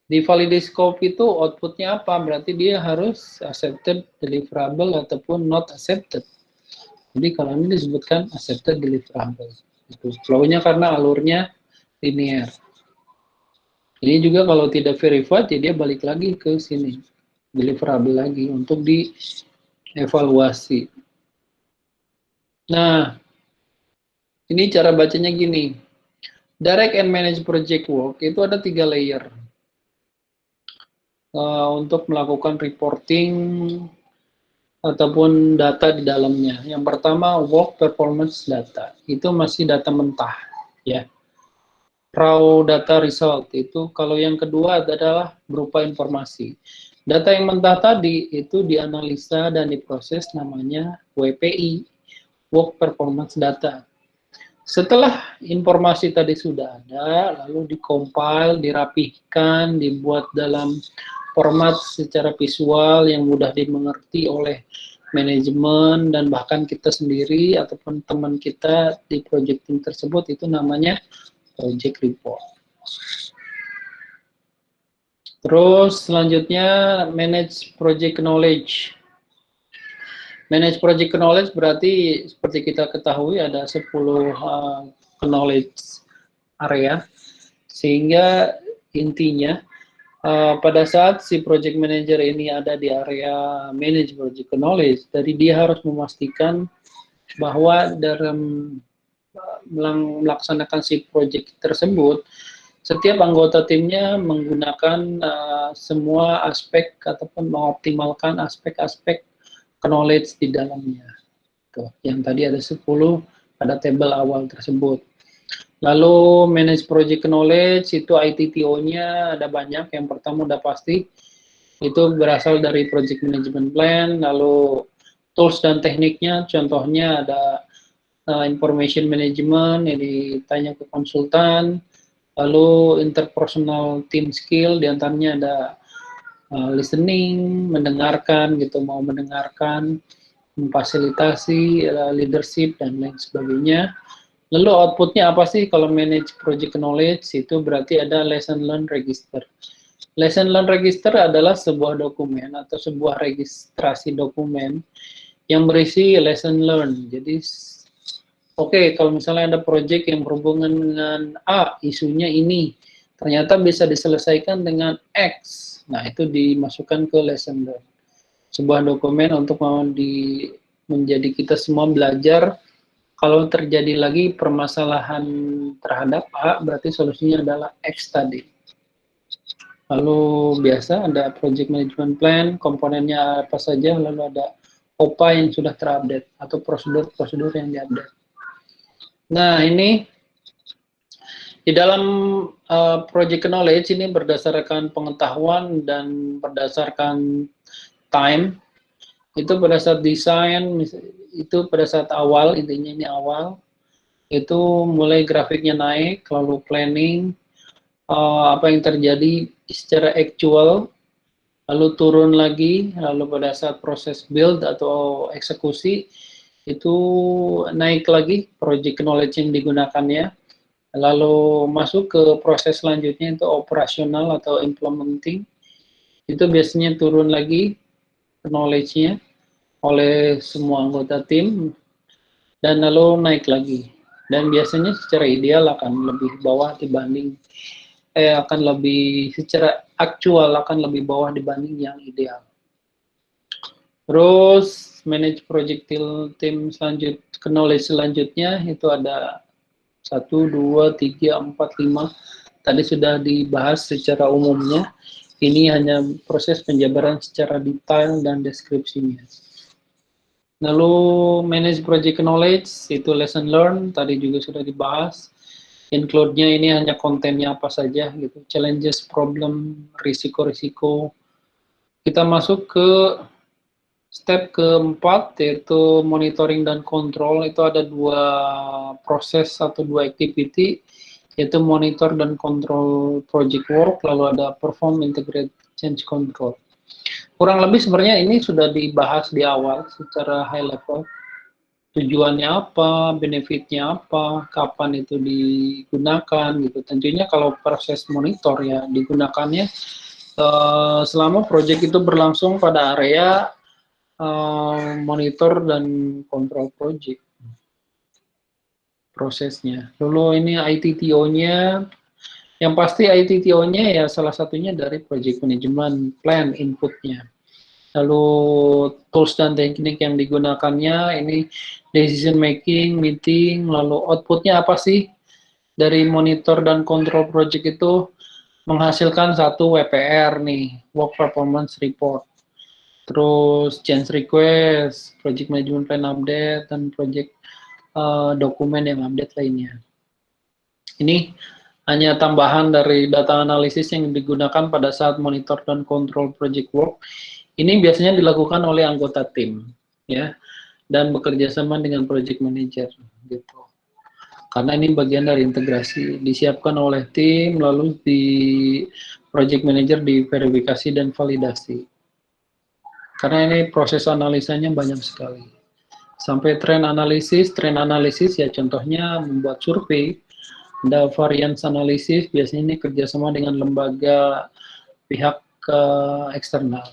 Di validasi scope itu outputnya apa? Berarti dia harus accepted deliverable ataupun not accepted. Jadi kalau ini disebutkan accepted deliverable. Flow-nya karena alurnya linear. Ini juga kalau tidak verified, ya dia balik lagi ke sini, deliverable lagi untuk dievaluasi. Nah, Ini cara bacanya gini. Direct and manage project work itu ada 3 layer. Untuk melakukan reporting ataupun data di dalamnya. Yang pertama, work performance data. Itu masih data mentah, ya. Raw data result itu. Kalau yang kedua adalah berupa informasi. Data yang mentah tadi itu dianalisa dan diproses, namanya WPI, work performance data. Setelah informasi tadi sudah ada, lalu dikompil, dirapihkan, dibuat dalam format secara visual yang mudah dimengerti oleh manajemen dan bahkan kita sendiri ataupun teman kita di project team tersebut, itu namanya project report. Terus selanjutnya manage project knowledge. Manage project knowledge berarti seperti kita ketahui ada 10 knowledge area, sehingga intinya pada saat si project manager ini ada di area manage project knowledge, jadi dia harus memastikan bahwa dalam melaksanakan si project tersebut, setiap anggota timnya menggunakan semua aspek ataupun mengoptimalkan aspek-aspek knowledge di dalamnya. Tuh, yang tadi ada 10 pada tabel awal tersebut. Lalu manage project knowledge itu ITTO-nya ada banyak. Yang pertama udah pasti itu berasal dari project management plan. Lalu tools dan tekniknya, contohnya ada information management yang ditanya ke konsultan. Lalu interpersonal team skill, diantaranya ada listening, mendengarkan gitu, mau mendengarkan, memfasilitasi, leadership, dan lain sebagainya. Lalu outputnya apa sih kalau manage project knowledge? Itu berarti ada lesson learn register. Lesson learn register adalah sebuah dokumen atau sebuah registrasi dokumen yang berisi lesson learn. Jadi, oke, kalau misalnya ada project yang berhubungan dengan A, isunya ini, ternyata bisa diselesaikan dengan X. Nah, itu dimasukkan ke lesson learn. Sebuah dokumen untuk menjadi kita semua belajar. Kalau terjadi lagi permasalahan terhadap A, berarti solusinya adalah X tadi. Lalu biasa ada project management plan, komponennya apa saja, lalu ada OPA yang sudah terupdate, atau prosedur-prosedur yang diupdate. Nah, ini di dalam project knowledge ini berdasarkan pengetahuan dan berdasarkan time. Itu pada saat desain, itu pada saat awal, intinya ini awal, itu mulai grafiknya naik, lalu planning, apa yang terjadi secara actual, lalu turun lagi, lalu pada saat proses build atau eksekusi, itu naik lagi project knowledge yang digunakannya, lalu masuk ke proses selanjutnya itu operasional atau implementing, itu biasanya turun lagi knowledge-nya oleh semua anggota tim, dan lalu naik lagi. Dan biasanya secara ideal akan lebih bawah dibanding, akan lebih, secara aktual akan lebih bawah dibanding yang ideal. Terus manage project team knowledge selanjutnya itu ada 1, 2, 3, 4, 5. Tadi sudah dibahas secara umumnya. Ini hanya proses penjabaran secara detail dan deskripsinya. Lalu manage project knowledge itu lesson learn, tadi juga sudah dibahas. Include-nya ini hanya kontennya apa saja gitu, challenges, problem, risiko-risiko. Kita masuk ke step keempat, yaitu monitoring dan control. Itu ada 2 proses atau 2 activity, yaitu monitor dan control project work, lalu ada perform integrated change control. Kurang lebih sebenarnya ini sudah dibahas di awal secara high level. Tujuannya apa, benefitnya apa, kapan itu digunakan gitu. Tentunya kalau proses monitor ya digunakannya selama project itu berlangsung pada area monitor dan kontrol project prosesnya. Lalu ini ITTO-nya, yang pasti ITTO-nya ya salah satunya dari project management plan inputnya. Lalu tools dan teknik yang digunakannya, ini decision making, meeting, lalu outputnya apa sih? Dari monitor dan control project itu menghasilkan satu WPR nih, Work Performance Report. Terus change request, project management plan update, dan project dokumen yang update lainnya. Ini hanya tambahan dari data analisis yang digunakan pada saat monitor dan control project work. Ini biasanya dilakukan oleh anggota tim, ya, dan bekerja sama dengan project manager, gitu. Karena ini bagian dari integrasi, disiapkan oleh tim, lalu di project manager diverifikasi dan validasi. Karena ini proses analisanya banyak sekali. Sampai trend analisis ya contohnya membuat survei, ada variance analisis, biasanya ini kerjasama dengan lembaga pihak eksternal.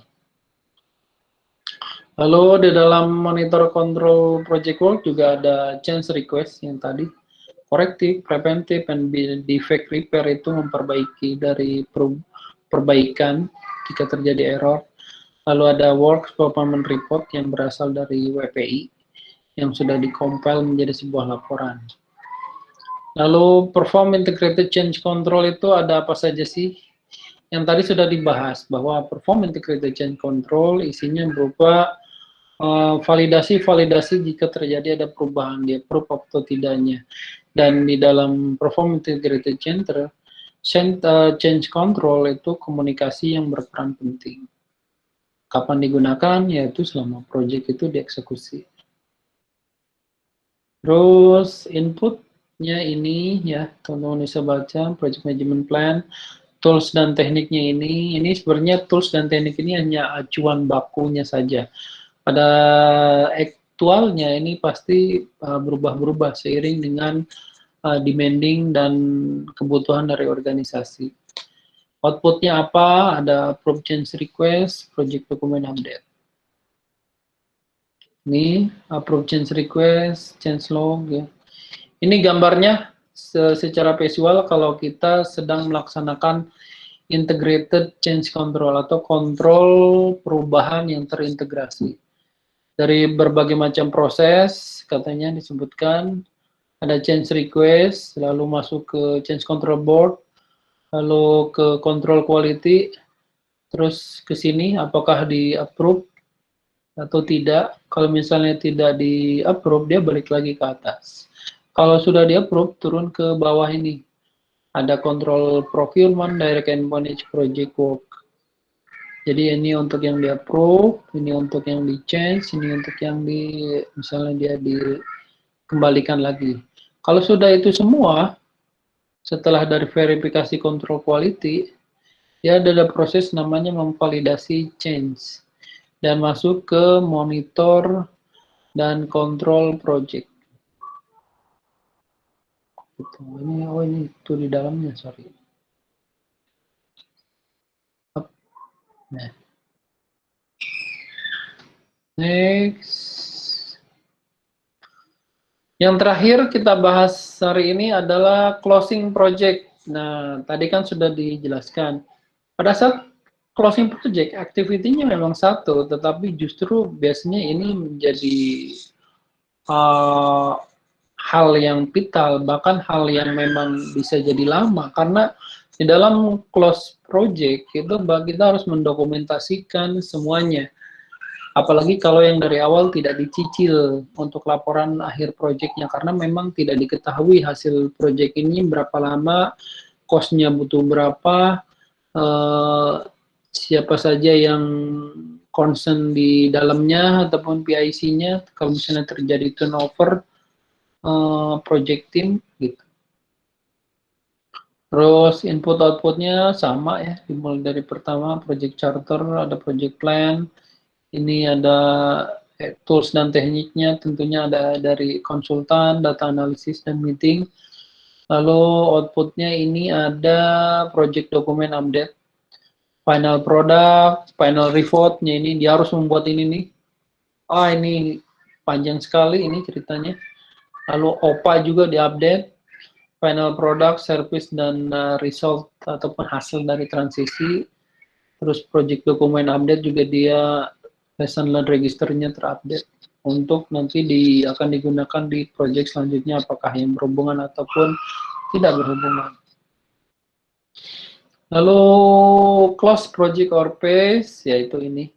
Lalu di dalam monitor control project work juga ada change request yang tadi, corrective, preventive, and defect repair itu memperbaiki dari perbaikan jika terjadi error. Lalu ada work performance report yang berasal dari WPI yang sudah dikompil menjadi sebuah laporan. Lalu perform integrated change control itu ada apa saja sih? Yang tadi sudah dibahas bahwa perform integrated change control isinya berupa validasi jika terjadi ada perubahan di approve atau tidaknya. Dan di dalam perform integrated change control itu komunikasi yang berperan penting. Kapan digunakan? Yaitu selama project itu dieksekusi. Terus inputnya ini ya teman-teman bisa baca project management plan, tools dan tekniknya ini sebenarnya tools dan teknik ini hanya acuan bakunya saja. Pada aktualnya ini pasti berubah-berubah seiring dengan demanding dan kebutuhan dari organisasi. Outputnya apa? Ada approve change request, project document update. Ini approve change request, change log ya. Ini gambarnya secara visual kalau kita sedang melaksanakan integrated change control atau kontrol perubahan yang terintegrasi. Dari berbagai macam proses, katanya disebutkan, ada change request, lalu masuk ke change control board, lalu ke control quality, terus ke sini apakah di approve atau tidak. Kalau misalnya tidak di approve, dia balik lagi ke atas. Kalau sudah di approve, turun ke bawah ini. Ada control procurement, direct and manage project work. Jadi ini untuk yang di approve, ini untuk yang di change, ini untuk yang di misalnya dia dikembalikan lagi. Kalau sudah itu semua, setelah dari verifikasi control quality, dia ada proses namanya memvalidasi change dan masuk ke monitor dan control project. Ini itu di dalamnya, sorry. Nah. Next. Yang terakhir kita bahas hari ini adalah closing project. Nah, tadi kan sudah dijelaskan. Pada saat closing project, activity-nya memang satu, tetapi justru biasanya ini menjadi hal yang vital, bahkan hal yang memang bisa jadi lama, karena di dalam close project itu kita harus mendokumentasikan semuanya. Apalagi kalau yang dari awal tidak dicicil untuk laporan akhir projectnya, karena memang tidak diketahui hasil project ini berapa lama, cost-nya butuh berapa, siapa saja yang concern di dalamnya ataupun PIC-nya, kalau misalnya terjadi turnover project team gitu. Terus input outputnya sama ya, dimulai dari pertama project charter, ada project plan, ini ada tools dan tekniknya, tentunya ada dari konsultan, data analisis dan meeting. Lalu outputnya ini ada project document update, final product, final report-nya ini dia harus membuat ini nih. Ini panjang sekali ini ceritanya. Lalu OPA juga diupdate, final product, service, dan result ataupun hasil dari transisi. Terus project document update juga dia lesson learn registernya terupdate untuk nanti akan digunakan di project selanjutnya, apakah yang berhubungan ataupun tidak berhubungan. Lalu close project or phase, yaitu ini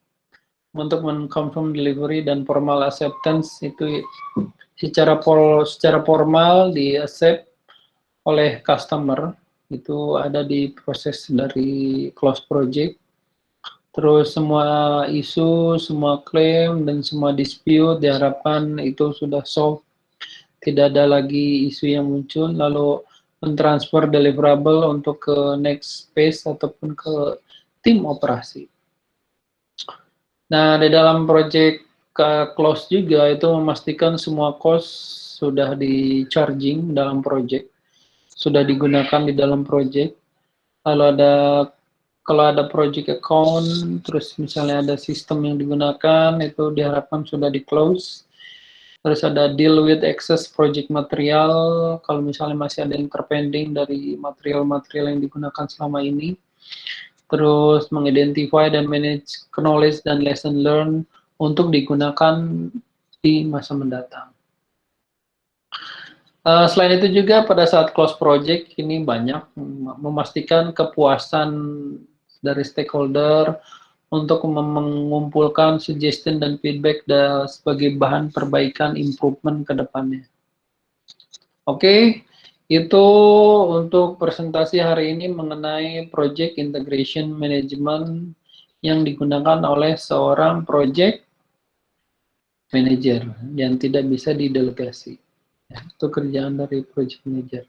untuk confirm delivery dan formal acceptance, itu secara formal di accept oleh customer, itu ada di proses dari close project. Terus semua isu, semua klaim, dan semua dispute diharapkan itu sudah solve. Tidak ada lagi isu yang muncul, lalu mentransfer deliverable untuk ke next phase ataupun ke tim operasi. Nah, di dalam project close juga itu memastikan semua cost sudah di charging dalam project, sudah digunakan di dalam project. Lalu kalau ada project account, terus misalnya ada sistem yang digunakan, itu diharapkan sudah di close. Terus ada deal with excess project material, kalau misalnya masih ada yang terpending dari material-material yang digunakan selama ini. Terus mengidentify dan manage knowledge dan lesson learn untuk digunakan di masa mendatang. Selain itu juga pada saat close project ini banyak memastikan kepuasan dari stakeholder untuk mengumpulkan suggestion dan feedback sebagai bahan perbaikan improvement ke depannya. Oke, itu untuk presentasi hari ini mengenai project integration management yang digunakan oleh seorang project manager yang tidak bisa didelegasi. Ya, itu kerjaan dari project manager.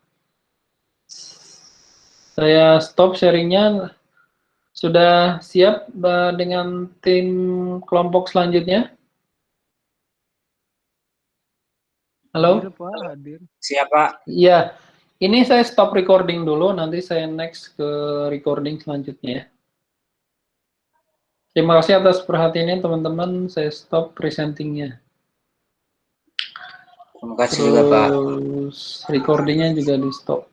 Saya stop sharingnya. Sudah siap dengan tim kelompok selanjutnya? Halo? Hadir, Pak, hadir. Siap, Pak. Iya. Ini saya stop recording dulu, nanti saya next ke recording selanjutnya ya. Terima kasih atas perhatiannya teman-teman, saya stop presentingnya. Terima kasih juga, Pak. Terus recordingnya juga di stop.